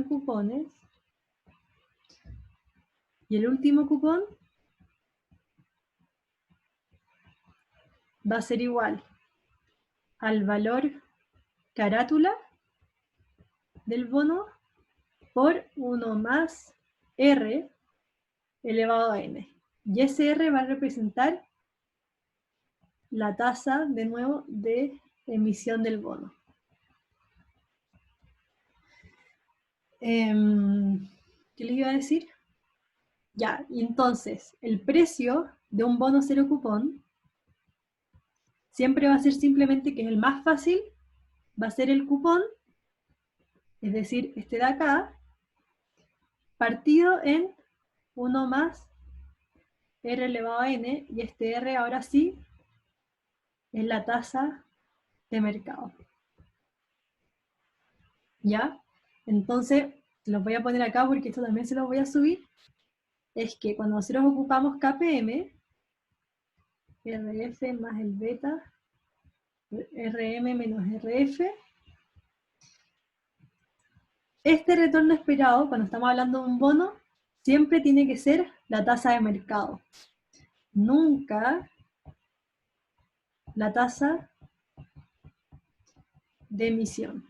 cupones. Y el último cupón va a ser igual al valor carátula del bono por 1 más R elevado a N. Y ese R va a representar la tasa, de nuevo, de emisión del bono. ¿Qué les iba a decir? Ya, y entonces, el precio de un bono cero cupón siempre va a ser simplemente, que es el más fácil, va a ser el cupón, es decir, este de acá, partido en 1 más R elevado a N, y este R ahora sí es la tasa de mercado. ¿Ya? Entonces, los voy a poner acá porque esto también se los voy a subir. Es que cuando nosotros ocupamos KPM, RF más el beta, RM menos RF, este retorno esperado, cuando estamos hablando de un bono, siempre tiene que ser la tasa de mercado. Nunca la tasa de emisión.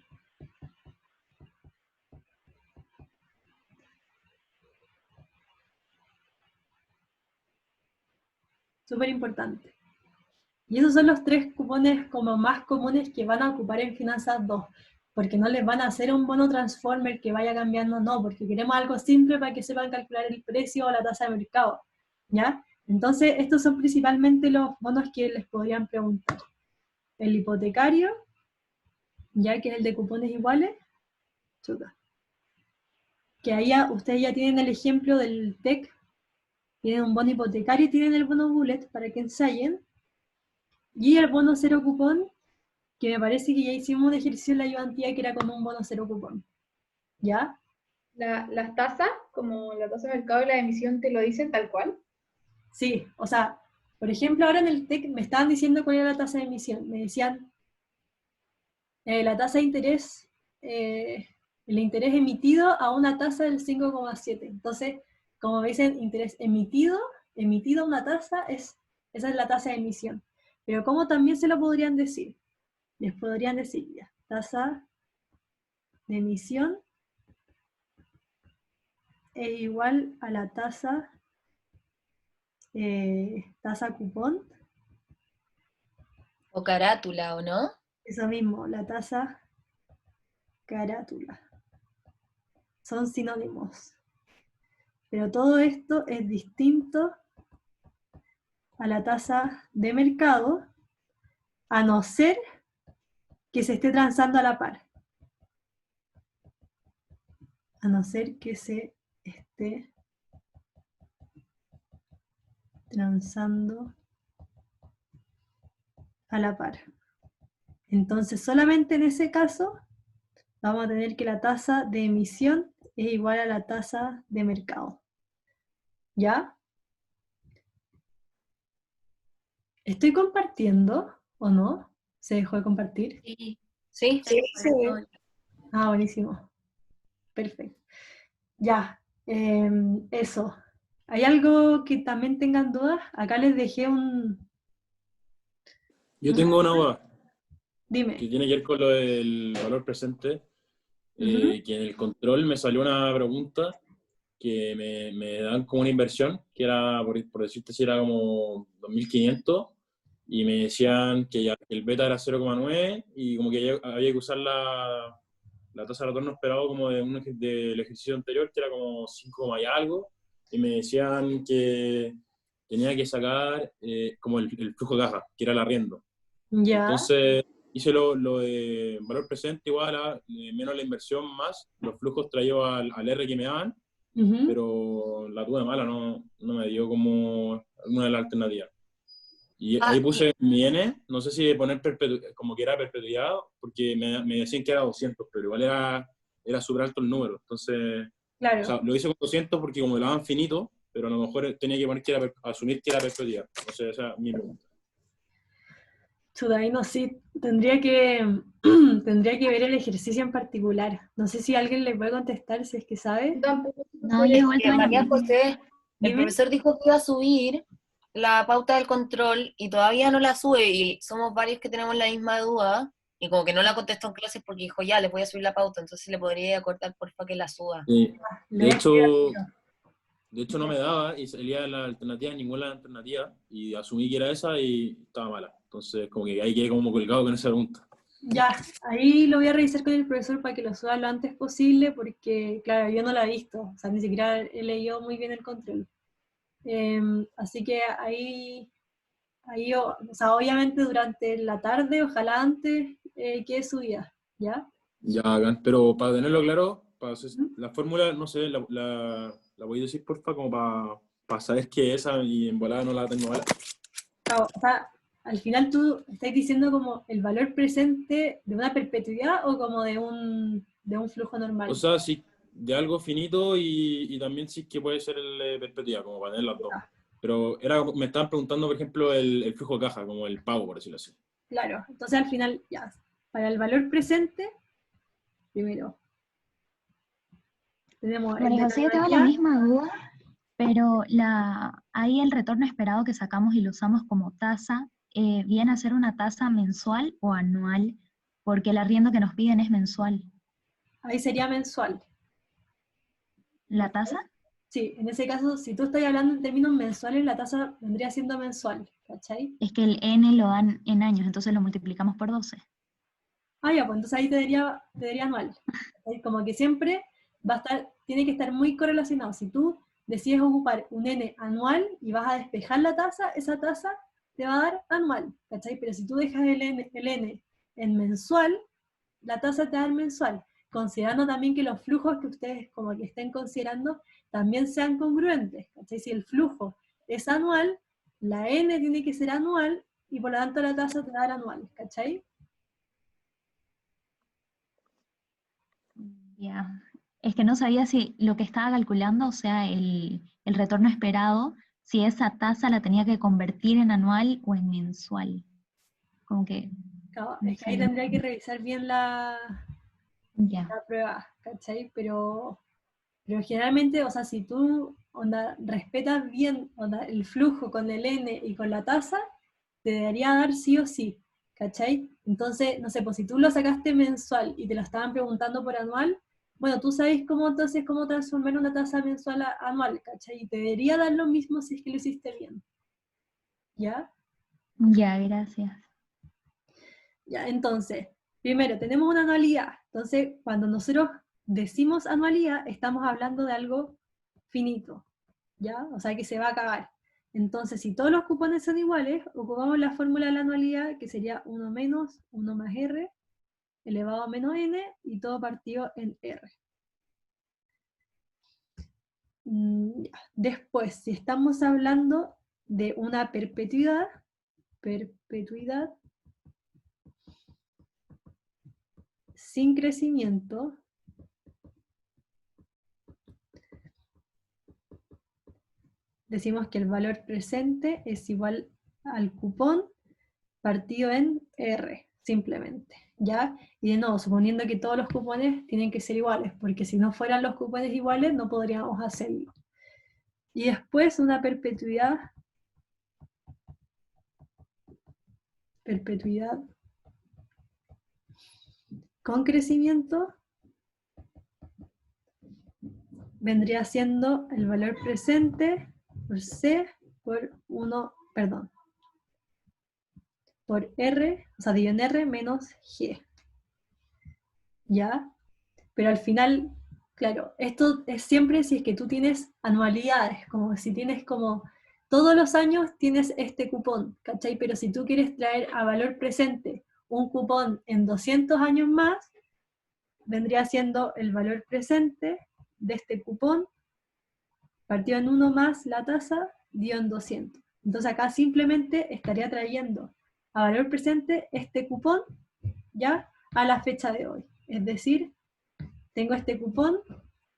Súper importante. Y esos son los 3 cupones como más comunes que van a ocupar en Finanzas 2, porque no les van a hacer un bono transformer que vaya cambiando, no, porque queremos algo simple para que sepan calcular el precio o la tasa de mercado, ¿ya? Entonces, estos son principalmente los bonos que les podrían preguntar. El hipotecario, ya que es el de cupones iguales, chuta. Que ahí ustedes ya tienen el ejemplo del TEC, tienen un bono hipotecario y tienen el bono bullet para que ensayen. Y el bono cero cupón, que me parece que ya hicimos un ejercicio en la ayudantía que era como un bono cero cupón. ¿Ya? Las tasas, como la tasa de mercado y la de emisión, te lo dicen tal cual. Sí, o sea, por ejemplo, ahora en el TEC me estaban diciendo cuál era la tasa de emisión. Me decían, la tasa de interés, el interés emitido a una tasa del 5,7. Entonces, como me dicen, interés emitido a una tasa, esa es la tasa de emisión. Pero ¿cómo también se lo podrían decir? Les podrían decir ya, tasa de emisión es igual a la tasa cupón. O carátula, ¿o no? Eso mismo, la tasa carátula. Son sinónimos. Pero todo esto es distinto a la tasa de mercado, a no ser que se esté transando a la par. A no ser que se esté transando a la par. Entonces, solamente en ese caso, vamos a tener que la tasa de emisión es igual a la tasa de mercado. ¿Ya? ¿Estoy compartiendo o no? ¿Se dejó de compartir? Sí. Sí. Ah, buenísimo. Perfecto. Ya, eso. ¿Hay algo que también tengan dudas? Acá les dejé un... Yo tengo una duda que Dime. tiene que ver con lo del valor presente. Que en el control me salió una pregunta que me dan como una inversión, que era, por decirte si era como 2.500, y me decían que ya el beta era 0,9 y como que había que usar la tasa de retorno esperado como del ejercicio anterior, que era como 5, y algo, y me decían que tenía que sacar como el flujo de caja, que era el arriendo. Ya. Entonces hice lo de valor presente igual a menos la inversión más los flujos traídos al R que me daban, pero la tuve mala, no me dio como alguna de las alternativas. Y ahí puse mi N, no sé si de poner como que era perpetuidad, porque me decían que era 200, pero igual era súper alto el número. Entonces, claro. O sea, lo hice con 200 porque como lo daban finito, pero a lo mejor tenía que poner asumir que era perpetuidad. O sea, esa es mi pregunta. Chuta, ahí no sé, tendría que ver el ejercicio en particular. No sé si alguien le puede contestar si es que sabe. Tampoco No, yo igual Que tuve lo María mismo. José, el Dime. profesor dijo que iba a subir la pauta del control y todavía no la sube y somos varios que tenemos la misma duda y como que no la contestó en clases porque dijo ya, les voy a subir la pauta, entonces le podría acordar porfa que la suba. Sí. Le voy a escribir al tiro. De hecho no me daba y salía la alternativa, ninguna alternativa, y asumí que era esa y estaba mala. Entonces como que ahí quedé como colgado con esa pregunta. Ya, ahí lo voy a revisar con el profesor para que lo suba lo antes posible, porque, claro, yo no la he visto, o sea, ni siquiera he leído muy bien el control. Así que o sea, obviamente durante la tarde, ojalá antes, quede subida, ¿ya? Ya, bacán. Pero para tenerlo claro, la fórmula, no sé, la voy a decir porfa, como para saber qué es esa y en volada no la tengo mala. Claro, o sea, al final tú estás diciendo como el valor presente de una perpetuidad o como de un flujo normal. O sea, sí, de algo finito y también sí que puede ser el perpetuidad, como para tener las dos. Pero me estaban preguntando, por ejemplo, el flujo de caja, como el pago, por decirlo así. Claro, entonces al final, ya, para el valor presente, primero, tenemos el María de José, la yo tengo la anualidad. misma duda, pero ahí el retorno esperado que sacamos y lo usamos como tasa, ¿viene a ser una tasa mensual o anual? Porque el arriendo que nos piden es mensual. Ahí sería mensual. ¿La tasa? Sí, en ese caso, si tú estás hablando en términos mensuales, la tasa vendría siendo mensual, ¿cachai? Es que el N lo dan en años, entonces lo multiplicamos por 12. Ah, ya, pues entonces ahí te daría anual. ¿Cachai? Como que siempre tiene que estar muy correlacionado. Si tú decides ocupar un N anual y vas a despejar la tasa, esa tasa te va a dar anual, ¿cachai? Pero si tú dejas el N en mensual, la tasa te da el mensual, considerando también que los flujos que ustedes como que estén considerando también sean congruentes, ¿cachai? Si el flujo es anual, la N tiene que ser anual y por lo tanto la tasa te va a dar anual, ¿cachai? Ya. Es que no sabía si lo que estaba calculando, o sea, el retorno esperado, si esa tasa la tenía que convertir en anual o en mensual. Como que, Claro, no es que ahí sé. tendría que revisar bien la Ya. prueba, ¿cachai? Pero generalmente, o sea, si tú respetas bien el flujo con el N y con la tasa, te debería dar sí o sí, ¿cachai? Entonces, no sé, pues si tú lo sacaste mensual y te lo estaban preguntando por anual, bueno, tú sabes cómo transformar una tasa mensual a anual, ¿cachai? Y te debería dar lo mismo si es que lo hiciste bien, ¿ya? Ya, gracias. Ya, entonces, primero, tenemos una anualidad. Entonces, cuando nosotros decimos anualidad, estamos hablando de algo finito, ¿ya? O sea, que se va a acabar. Entonces, si todos los cupones son iguales, ocupamos la fórmula de la anualidad, que sería 1 menos 1 más R, elevado a menos N, y todo partido en R. Ya. Después, si estamos hablando de una perpetuidad sin crecimiento, decimos que el valor presente es igual al cupón partido en R, simplemente, ¿ya? Y de nuevo, suponiendo que todos los cupones tienen que ser iguales, porque si no fueran los cupones iguales, no podríamos hacerlo. Y después una perpetuidad con crecimiento vendría siendo el valor presente por C por 1, perdón, por R, o sea, dividido en R menos G. ¿Ya? Pero al final, claro, esto es siempre si es que tú tienes anualidades, como si tienes como todos los años tienes este cupón, ¿cachai? Pero si tú quieres traer a valor presente un cupón en 200 años más, vendría siendo el valor presente de este cupón partido en 1 más la tasa dio en 200. Entonces acá simplemente estaría trayendo a valor presente este cupón ya a la fecha de hoy. Es decir, tengo este cupón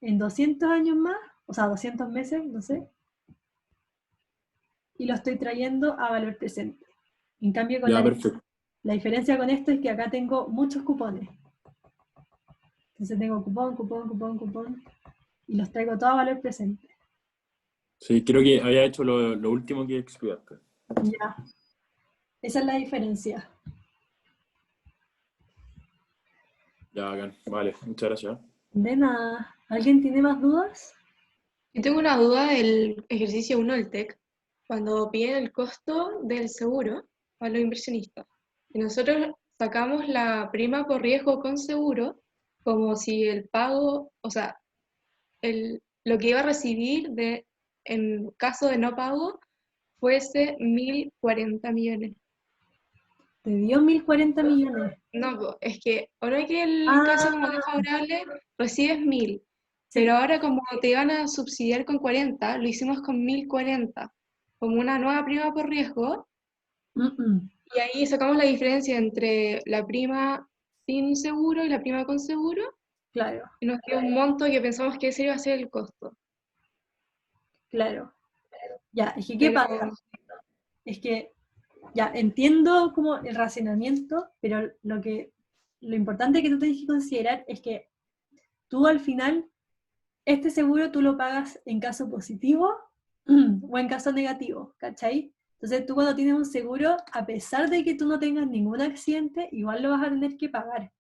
en 200 años más, o sea, 200 meses, no sé, y lo estoy trayendo a valor presente. En cambio, con Ya, la perfecto. La diferencia con esto es que acá tengo muchos cupones. Entonces tengo cupón, cupón, cupón, cupón, y los traigo todos a valor presente. Sí, creo que había hecho lo último que explicaste. Ya. Esa es la diferencia. Ya, bacán. Vale, muchas gracias. De nada. ¿Alguien tiene más dudas? Yo tengo una duda del ejercicio 1 del TEC, cuando piden el costo del seguro a los inversionistas. Y nosotros sacamos la prima por riesgo con seguro, como si el pago, o sea, lo que iba a recibir en caso de no pago fuese 1.040 millones. Te dio 1.040 millones. No, es que ahora que el Ah. caso como desfavorable recibes 1.000, Sí. pero ahora como te iban a subsidiar con 40, lo hicimos con 1.040, como una nueva prima por riesgo, y ahí sacamos la diferencia entre la prima sin seguro y la prima con seguro, Claro, y nos dio un monto que pensamos que ese iba a ser el costo. claro. Ya, es que ¿qué Pero pasa? Es que ya entiendo como el racionamiento, pero lo importante que tú tienes que considerar es que tú al final, este seguro tú lo pagas en caso positivo o en caso negativo, ¿cachai? Entonces tú cuando tienes un seguro, a pesar de que tú no tengas ningún accidente, igual lo vas a tener que pagar,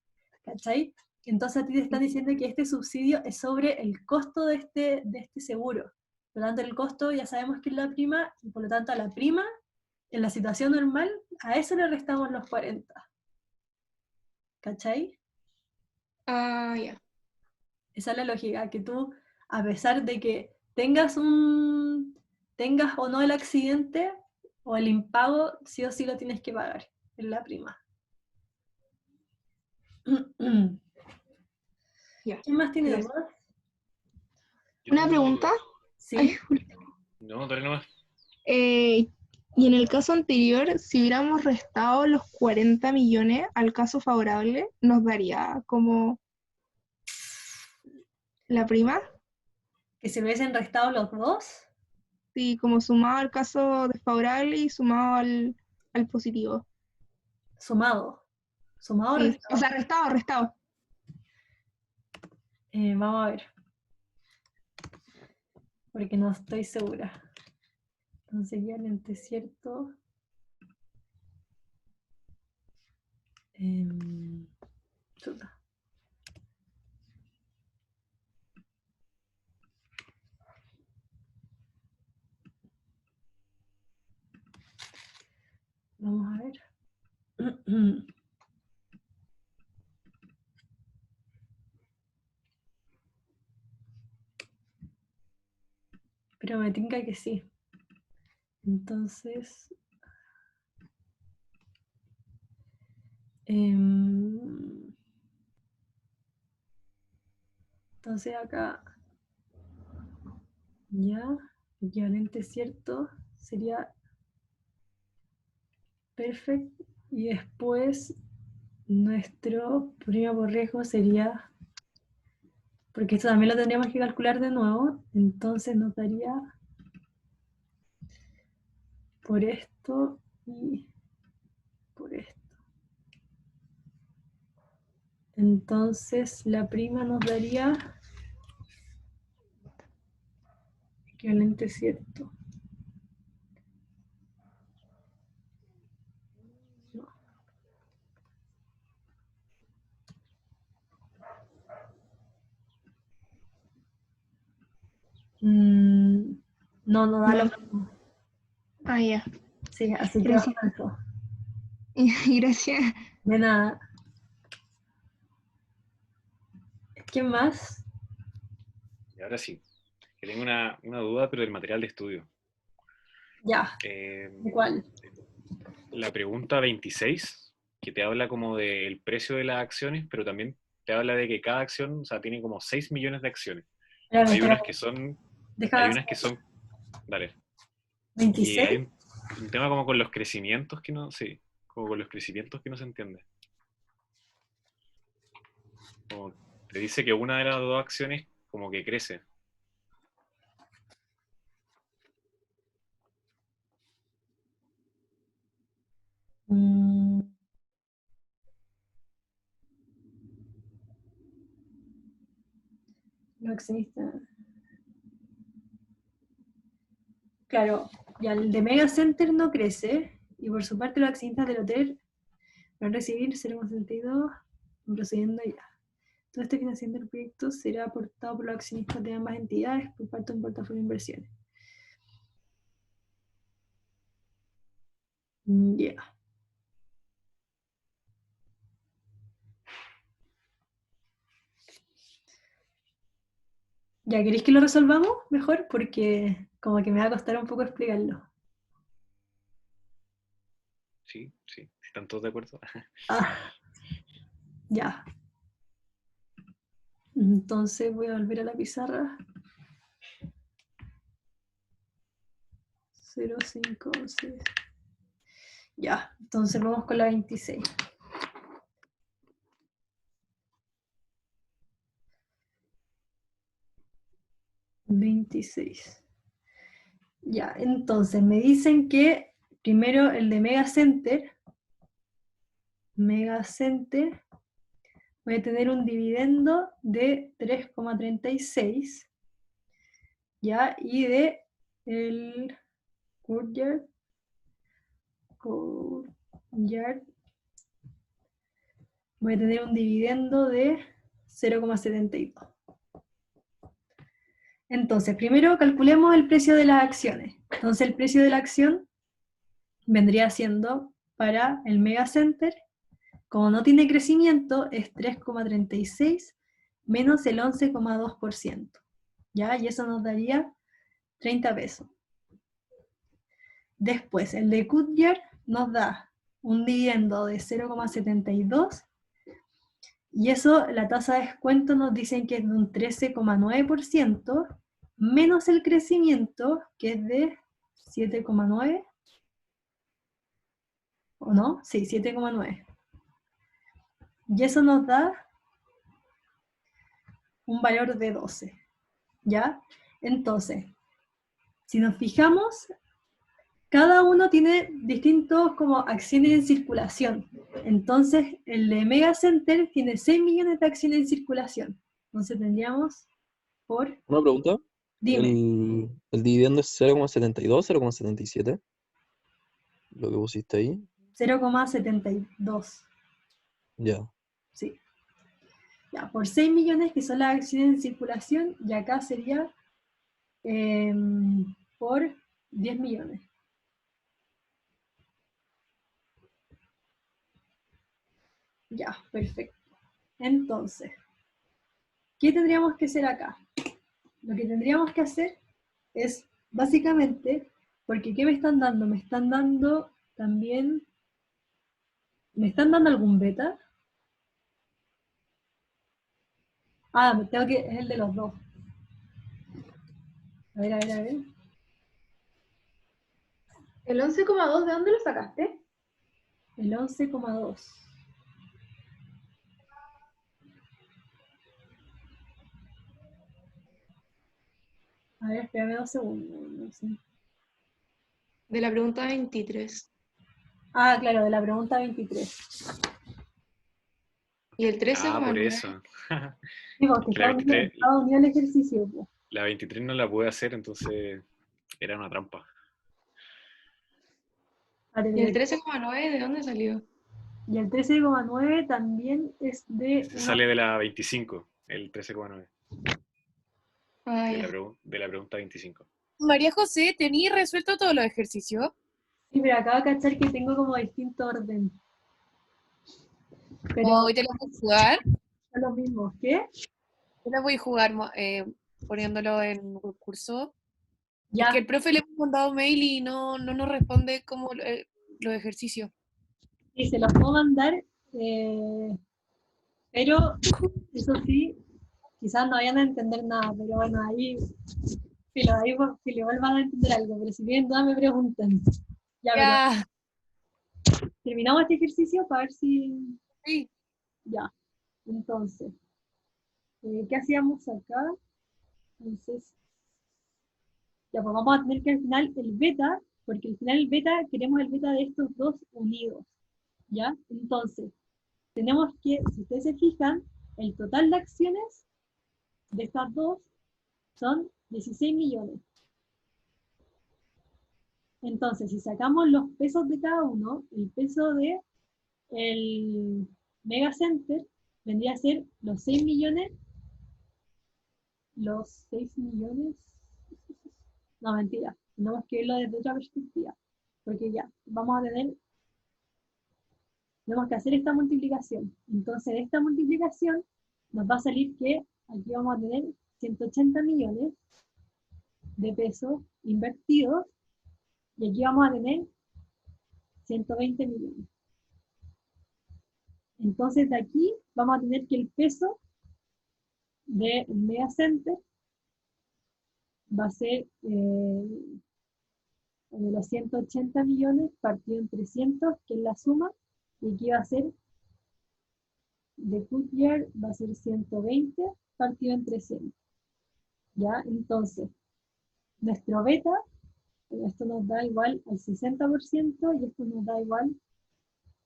¿cachai? Entonces a ti te están diciendo que este subsidio es sobre el costo de este seguro. Por lo tanto, el costo ya sabemos que es la prima, y por lo tanto a la prima, en la situación normal, a eso le restamos los 40. ¿Cachai? ya. Esa es la lógica, que tú, a pesar de que tengas o no el accidente o el impago, sí o sí lo tienes que pagar en la prima. Ya. ¿Quién más tiene Gracias. dudas? Yo Una tengo pregunta. Sí. Ay, No, dale nomás. y en el caso anterior, si hubiéramos restado los 40 millones al caso favorable, ¿nos daría como la prima? Que se hubiesen restado los dos. Sí, como sumado al caso desfavorable y sumado al positivo. Sumado. Sumado o Sí, restado. o sea, restado. Vamos a ver. Porque no estoy segura. Entonces, ya lente cierto. Chuta. Vamos a ver. Pero me tinca que sí. Entonces, entonces acá, ya, equivalente cierto, sería perfect. Y después, nuestro prima por riesgo sería, porque esto también lo tendríamos que calcular de nuevo, entonces nos daría por esto y por esto. Entonces la prima nos daría equivalente cierto. No. No, no da No. lo mismo. Ah, ya. Sí, así que Gracias. bajo eso. Gracias. De nada. ¿Quién más? Y ahora sí, que tengo una duda, pero del material de estudio. Ya. Eh, ¿De cuál? la pregunta 26, que te habla como del precio de las acciones, pero también te habla de que cada acción, o sea, tiene como 6 millones de acciones. Espérame, Hay unas espérame. que son, Deja hay de unas que hacer. son, dale. Y 26. hay un tema como con los crecimientos que no, sí, como con los crecimientos que no se entiende. Como te dice que una de las dos acciones como que crece. Los accionistas. Claro, ya el de Mega Center no crece, y por su parte los accionistas del hotel van a recibir 0,62 procediendo ya. Todo este financiamiento del proyecto será aportado por los accionistas de ambas entidades por parte de un portafolio de inversiones. Ya. ¿Ya queréis que lo resolvamos mejor? Porque como que me va a costar un poco explicarlo. Sí, sí, ¿están todos de acuerdo? Ah, ya. Entonces voy a volver a la pizarra. 0, 5, 6. Ya, entonces vamos con la 26. Ya, entonces me dicen que primero el de Mega Center voy a tener un dividendo de 3,36, ya, y de el Courtyard voy a tener un dividendo de 0,72. Entonces, primero calculemos el precio de las acciones. Entonces, el precio de la acción vendría siendo para el Mega Center, como no tiene crecimiento, es 3,36 menos el 11,2%. ¿Ya? Y eso nos daría 30 pesos. Después, el de Courtyard nos da un dividendo de 0,72, y eso, la tasa de descuento nos dicen que es de un 13,9%, menos el crecimiento, que es de 7,9, ¿o no? Sí, 7,9. Y eso nos da un valor de 12, ¿ya? Entonces, si nos fijamos, cada uno tiene distintos como acciones en circulación. Entonces, el de Mega Center tiene 6 millones de acciones en circulación. Entonces tendríamos por... Una pregunta. Dime. El dividendo es 0,72, 0,77. Lo que pusiste ahí. 0,72. Ya. Sí. Ya, por 6 millones que son las acciones en circulación, y acá sería por 10 millones. Ya, perfecto. Entonces, ¿qué tendríamos que hacer acá? Lo que tendríamos que hacer es, básicamente, porque ¿qué me están dando? Me están dando también... ¿Me están dando algún beta? Ah, me tengo que... es el de los dos. A ver, a ver, a ver. ¿El 11,2 de dónde lo sacaste? El 11,2. A ver, espérame 2 segundos. No sé. De la pregunta 23. Ah, claro, de la pregunta 23. Y el 13,9. Ah, por eso. Sí, porque La 23, estaba unido al ejercicio. Po. la 23 no la pude hacer, entonces era una trampa. ¿Y el 13,9 de dónde salió? Y el 13,9 también es de... Sale de la 25, el 13,9. Ah, de, ya. de la pregunta 25. María José, ¿tení resuelto todos los ejercicios? Sí, pero acabo de cachar que tengo como distinto orden. Pero ¿Hoy te lo voy a jugar? son los mismos. ¿Qué? Yo lo voy a jugar poniéndolo en curso. Ya. Porque el profe le hemos mandado mail y no nos responde como los ejercicios. Sí, se los puedo mandar, pero eso sí, quizás no vayan a entender nada, pero bueno, ahí, si le vuelvan a entender algo, pero si tienen dudas me preguntan. Ya, Ya. pero terminamos este ejercicio para ver si... Sí. Ya, entonces, ¿qué hacíamos acá? Entonces, ya, pues vamos a tener que al final el beta, porque al final el beta, queremos el beta de estos dos unidos, ¿ya? Entonces, tenemos que, si ustedes se fijan, el total de acciones de estas dos son 16 millones. Entonces, si sacamos los pesos de cada uno, el peso de el Mega Center vendría a ser los 6 millones, no, mentira, tenemos que verlo desde otra perspectiva, porque ya, tenemos que hacer esta multiplicación. Entonces, de esta multiplicación nos va a salir que aquí vamos a tener 180 millones de pesos invertidos y aquí vamos a tener 120 millones. Entonces, de aquí vamos a tener que el peso del Mega Center va a ser de los 180 millones partido en 300, que es la suma, y aquí va a ser de Goodyear, va a ser 120 partido en 300. ¿Ya? Entonces, nuestro beta, esto nos da igual al 60% y esto nos da igual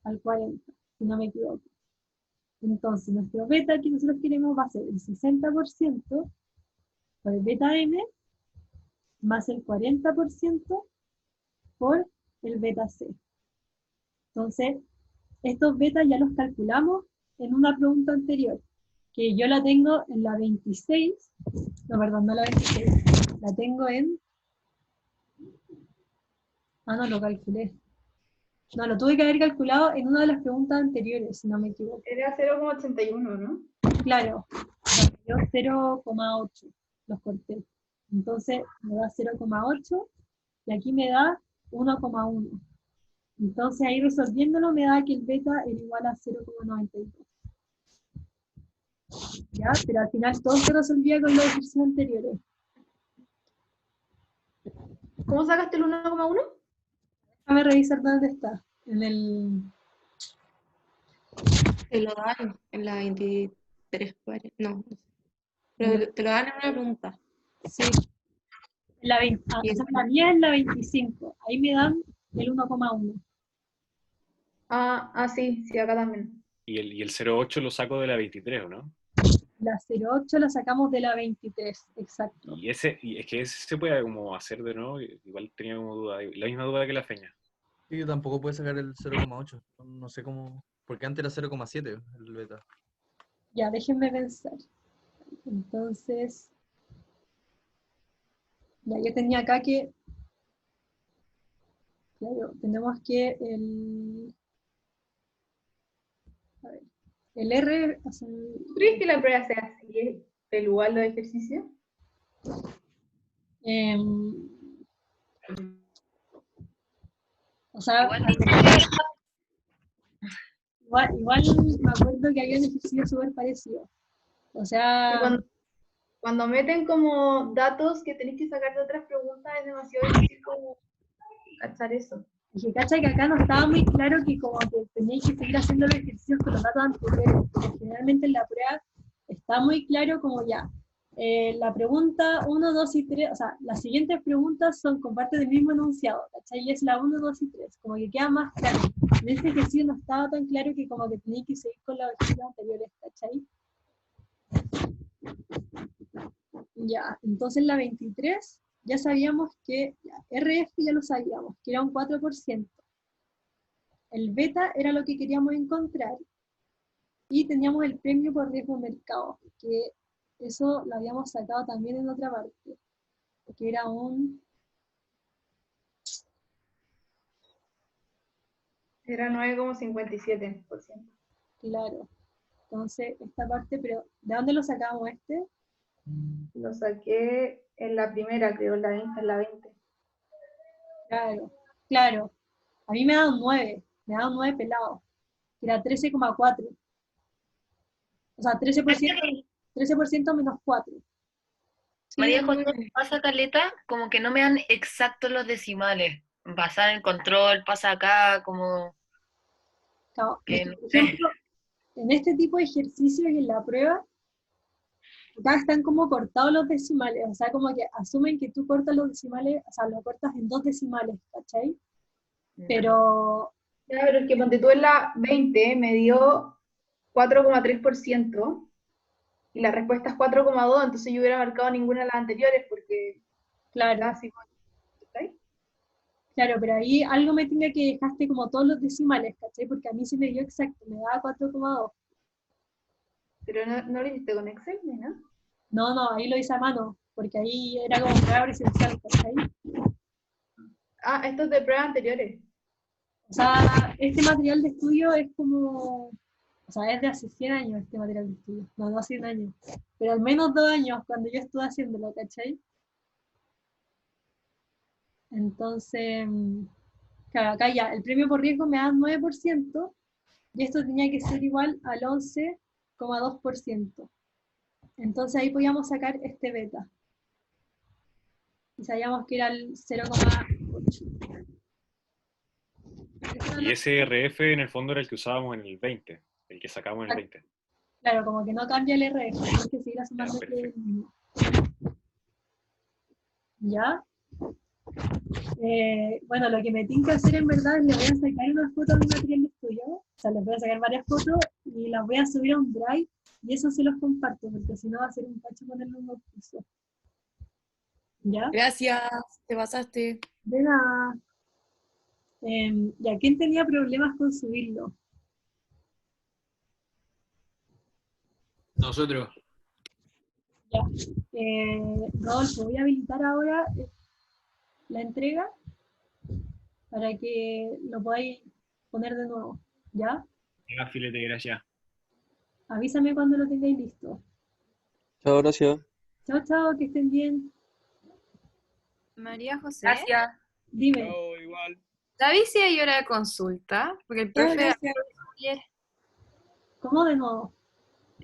al 40%, si no me equivoco. Entonces, nuestro beta que nosotros queremos va a ser el 60% por el beta M más el 40% por el beta C. Entonces, estos betas ya los calculamos en una pregunta anterior, que yo la tengo en la 26, no, perdón, no la 26, la tengo en... no lo calculé. No, lo tuve que haber calculado en una de las preguntas anteriores, si no me equivoco. Era 0,81, ¿no? Claro, yo 0,8 los corté. Entonces me da 0,8 y aquí me da 1,1. Entonces ahí resolviéndolo me da que el beta era igual a 0,92. ¿Ya? Pero al final todo se resolvía con los ejercicios anteriores. ¿Cómo sacaste el 1,1? Déjame revisar dónde está. En el... Te lo dan en la 23, no sé. Pero te lo dan en una pregunta. Sí. La 20, esa es la mía, es la 25. Ahí me dan el 1,1. Sí, acá también. Y el 0,8 lo saco de la 23, ¿o no? La 0,8 la sacamos de la 23, exacto. Y es que ese se puede como hacer de nuevo, igual tenía como duda, la misma duda que la Feña. Sí, yo tampoco puedo sacar el 0,8. No sé cómo. Porque antes era 0,7 el beta. Ya, déjenme pensar. Entonces, ya yo tenía acá que, claro, tenemos que el R, o sea, ¿Tú crees que la prueba sea así, el igual los ejercicios? O sea, igual me acuerdo que había un ejercicio súper parecido. O sea... Cuando meten como datos que tenéis que sacar de otras preguntas, es demasiado difícil como cachar eso. Y que cacha que acá no estaba muy claro que como que tenéis que seguir haciendo los ejercicios con los datos anteriores, porque generalmente en la prueba está muy claro como ya, la pregunta 1, 2 y 3, o sea, las siguientes preguntas son con parte del mismo enunciado, ¿cachai? Y es la 1, 2 y 3, como que queda más claro. En este ejercicio no estaba tan claro que como que tenéis que seguir con los ejercicios anteriores, ¿cachai? Ya, entonces la 23 ya sabíamos que ya, RF ya lo sabíamos, que era un 4%. El beta era lo que queríamos encontrar y teníamos el premio por riesgo de mercado, que eso lo habíamos sacado también en otra parte, que era un... Era 9,57%. Claro. Entonces, esta parte, pero ¿de dónde lo sacamos este? Lo saqué en la primera, creo, en la 20. Claro, claro. A mí me da un 9, me da un 9 pelado, que era 13,4. O sea, 13% menos 4. María José, pasa caleta, como que no me dan exactos los decimales. Pasar el control, pasa acá, como... Claro, que por no sé. ejemplo, en este tipo de ejercicios y en la prueba, acá están como cortados los decimales, o sea, como que asumen que tú cortas los decimales, o sea, lo cortas en 2 decimales, ¿cachai? Pero... Ya, pero es que ponte tú en la 20 me dio 4,3%, Y la respuesta es 4,2, entonces yo hubiera marcado ninguna de las anteriores porque Claro, casi. ¿Cachai? claro, pero ahí algo me tenía que dejaste como todos los decimales, ¿cachai? Porque a mí se me dio exacto, me daba 4,2. Pero no lo hiciste con Excel, ¿no? No, ahí lo hice a mano, porque ahí era como prueba presencial, ¿cachai? Ah, esto es de pruebas anteriores. O sea, este material de estudio es como, o sea, es de hace 100 años este material de estudio. No 100 años, pero al menos 2 años cuando yo estuve haciéndolo, ¿cachai? Entonces, claro, acá ya, el premio por riesgo me da 9%, y esto tenía que ser igual al 11,2%. Entonces ahí podíamos sacar este beta. Y sabíamos que era el 0,8. Y ese RF en el fondo era el que usábamos en el 20, el que sacamos en el 20. Claro, como que no cambia el RF, hay que seguir sumando el mismo. ¿Ya? Bueno, lo que me tengo que hacer en verdad es le voy a sacar una foto a mi material de estudio, o sea, les voy a sacar varias fotos y las voy a subir a un drive y eso se los comparto, porque si no va a ser un cacho ponerlo en un curso. ¿Ya? Gracias, te pasaste. De nada. ¿Y a quién tenía problemas con subirlo? Nosotros. Ya. Rodolfo, voy a habilitar ahora la entrega para que lo podáis poner de nuevo, ¿ya? Ya, filete, gracias. Avísame cuando lo tengáis listo. Chao, gracias. Chao, chao, que estén bien. María José, Gracias. Dime. Chao, igual. ¿sabes si hay hora de consulta? Porque el profe gracias. ayer, ¿Cómo de nuevo?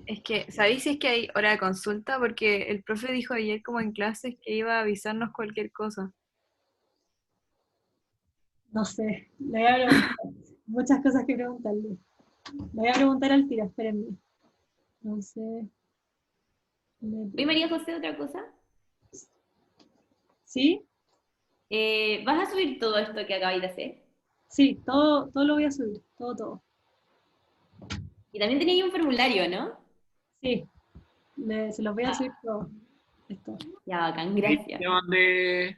es que, ¿sabéis si es que hay hora de consulta? Porque el profe dijo ayer como en clases que iba a avisarnos cualquier cosa. No sé, le voy a preguntar. Muchas cosas que preguntarle. Le voy a preguntar al tiro, espérenme. No sé. Oye, María José, otra cosa. ¿Sí? ¿Vas a subir todo esto que acabáis de hacer? Sí, todo lo voy a subir, todo. Y también tenéis un formulario, ¿no? Sí, se los voy a subir todo. Esto. Ya, bacán, gracias. Te mandé.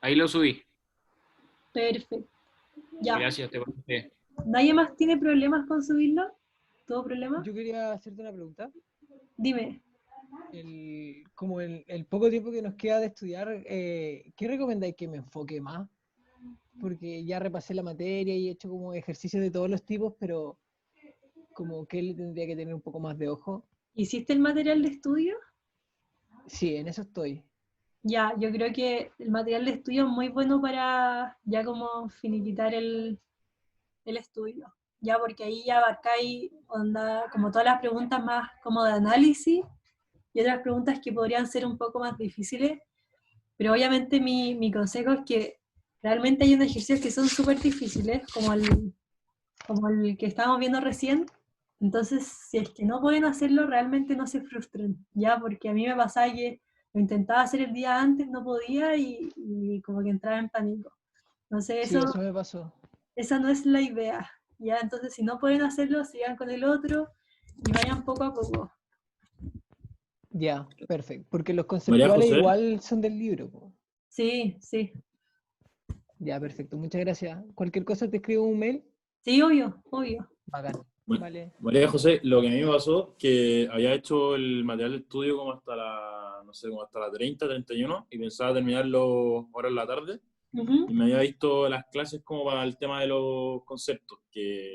Ahí lo subí. Perfecto. Ya. Gracias, te mandé. ¿Nadie más tiene problemas con subirlo? ¿Todo problema? Yo quería hacerte una pregunta. Dime. Como el poco tiempo que nos queda de estudiar, ¿qué recomendáis que me enfoque más? Porque ya repasé la materia y he hecho como ejercicios de todos los tipos, pero como que le tendría que tener un poco más de ojo. ¿Hiciste el material de estudio? Sí, en eso estoy. Ya, yo creo que el material de estudio es muy bueno para ya como finiquitar el estudio. Ya, porque ahí ya abarcáis onda, como todas las preguntas más como de análisis y otras preguntas que podrían ser un poco más difíciles. Pero obviamente mi consejo es que realmente hay unos ejercicios que son súper difíciles, como el que estábamos viendo recién. Entonces, si es que no pueden hacerlo, realmente no se frustren, ¿ya? Porque a mí me pasaba que lo intentaba hacer el día antes, no podía y como que entraba en pánico. Entonces, Sí, eso me pasó. esa no es la idea, ¿ya? Entonces, si no pueden hacerlo, sigan con el otro y vayan poco a poco. Ya, perfecto. Porque los María conceptuales José. igual son del libro, po. Sí, sí. Ya, perfecto. Muchas gracias. Cualquier cosa te escribo un mail. Sí, obvio. Bacán. Vale. María José, lo que a mí me pasó, que había hecho el material de estudio como hasta la, no sé, como hasta la 30, 31, y pensaba terminarlo ahora en la tarde, y me había visto las clases como para el tema de los conceptos, que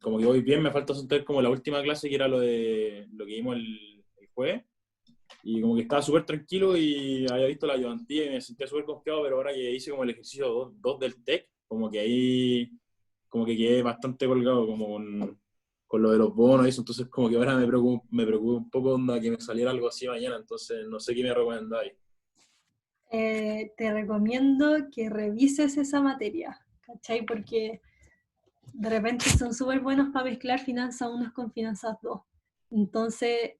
como que voy bien, me falta sentar como la última clase, que era lo que vimos el jueves, y como que estaba súper tranquilo y había visto la ayudantía y me sentía súper confiado, pero ahora que hice como el ejercicio 2 del TEC, como que ahí como que quedé bastante colgado como con lo de los bonos y eso, entonces como que ahora me preocupa un poco onda que me saliera algo así mañana, entonces no sé qué me recomendáis. Te recomiendo que revises esa materia, ¿cachai? Porque de repente son súper buenos para mezclar finanzas 1 con finanzas 2. Entonces,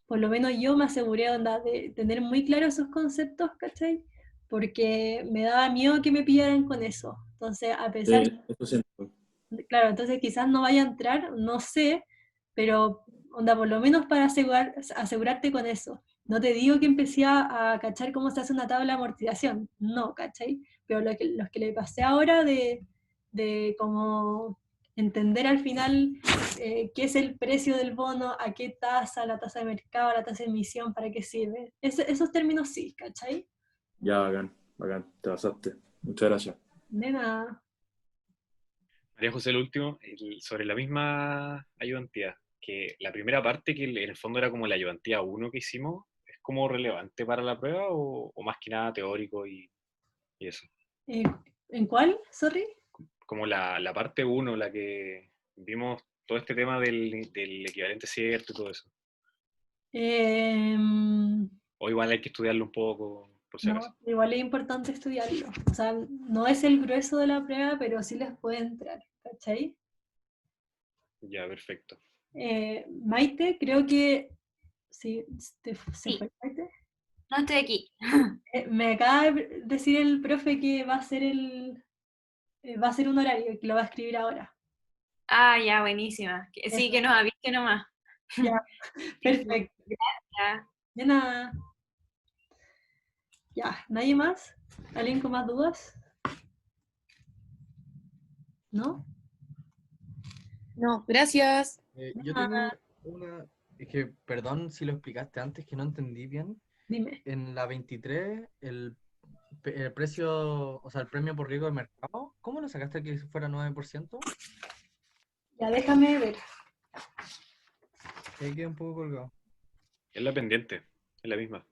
por lo menos yo me aseguré onda, de tener muy claros esos conceptos, ¿cachai? Porque me daba miedo que me pillaran con eso. Entonces, a pesar Sí, eso siento. claro, entonces quizás no vaya a entrar, no sé, pero Onda, por lo menos para asegurarte con eso. No te digo que empecé a cachar cómo se hace una tabla de amortización, no, ¿cachai? Pero los que le pasé ahora de como entender al final qué es el precio del bono, a qué tasa, la tasa de mercado, la tasa de emisión, para qué sirve. Esos términos sí, ¿cachai? Ya, bacán, te pasaste. Muchas gracias. De nada. María José, el último, sobre la misma ayudantía, que la primera parte, que en el fondo era como la ayudantía 1 que hicimos, ¿es como relevante para la prueba o más que nada teórico y eso? ¿En cuál? Sorry. Como la parte 1, la que vimos todo este tema del equivalente cierto y todo eso. O igual hay que estudiarlo un poco, por si acaso. No, igual es importante estudiarlo. O sea, no es el grueso de la prueba, pero sí les puede entrar, ¿cachai? Ya, perfecto. Maite, creo que... ¿Sí? ¿Se Sí. fue Maite? No estoy aquí. Me acaba de decir el profe que va a ser va a ser un horario, que lo va a escribir ahora. Ah, ya, buenísima. Sí, Eso. que nos avise nomás. Ya, perfecto. Gracias. De nada. Ya, ¿nadie más? ¿Alguien con más dudas? ¿No? No, gracias. Yo tengo una, es que, perdón si lo explicaste antes, que no entendí bien. Dime. En la 23, el precio, o sea, el premio por riesgo de mercado, ¿cómo lo sacaste que fuera 9%? Ya, déjame ver. Ahí quedé un poco colgado. Es la pendiente, es la misma.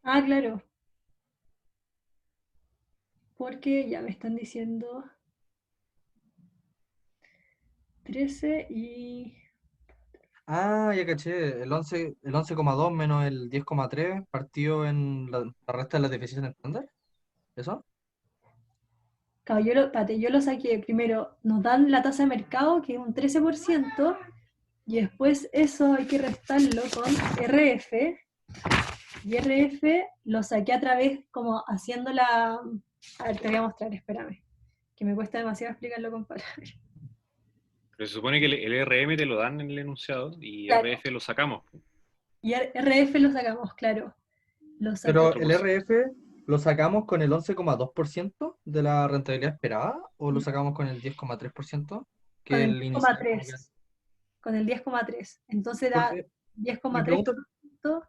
Ah, claro. Porque ya me están diciendo 13 y... Ah, ya caché, el 11,2 menos el 10,3 partido en la resta de las deficiencias estándar. ¿Eso? Claro, espérate, yo lo saqué. Primero, nos dan la tasa de mercado, que es un 13%, y después eso hay que restarlo con RF. Y RF lo saqué a través, como haciendo la... A ver, te voy a mostrar, espérame. Que me cuesta demasiado explicarlo con palabras. Pero se supone que el RM te lo dan en el enunciado y Claro. RF lo sacamos. Y RF lo sacamos, claro. Lo saqué. Pero el RF lo sacamos con el 11,2% de la rentabilidad esperada o lo sacamos con el 10,3%, que Con el el inicial. 10,3. Con el 10,3. Entonces da Porque 10,3%.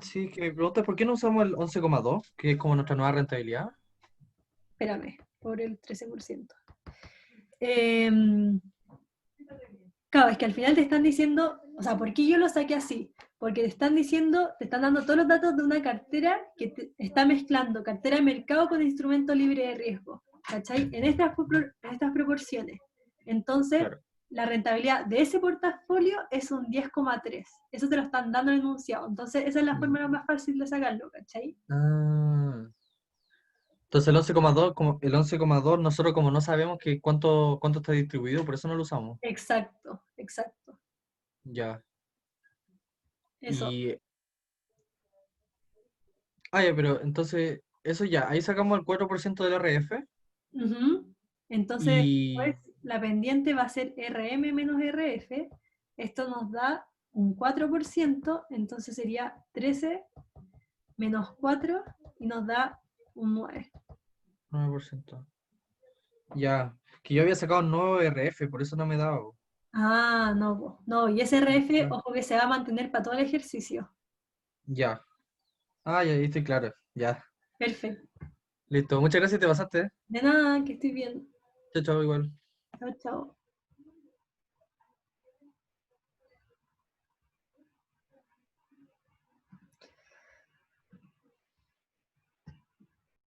Sí, que mi pregunta es ¿por qué no usamos el 11,2, que es como nuestra nueva rentabilidad? Espérame, por el 13%. Claro, es que al final te están diciendo, o sea, ¿por qué yo lo saqué así? Porque te están diciendo, te están dando todos los datos de una cartera que está mezclando cartera de mercado con instrumento libre de riesgo, ¿cachai? En estas proporciones. Entonces, la rentabilidad de ese portafolio es un 10,3. Eso te lo están dando en el enunciado. Entonces, esa es la fórmula más fácil de sacarlo, ¿cachai? Ah. Entonces el 11,2, el 11,2 nosotros como no sabemos que cuánto está distribuido, por eso no lo usamos. Exacto, exacto. Ya. Eso. Ya, pero entonces, eso ya, ahí sacamos el 4% del RF. Ujú. Entonces, después la pendiente va a ser RM menos RF. Esto nos da un 4%, entonces sería 13 menos 4 y nos da un 9. 9%. Ya, que yo había sacado un nuevo RF, por eso no me daba. Ah, no, no, y ese RF, ojo que se va a mantener para todo el ejercicio. Ya. Ah, ya, ahí estoy claro. Ya. Perfecto. Listo, muchas gracias, te pasaste. De nada, que estoy bien. Chao, chao, igual. Chao, chao.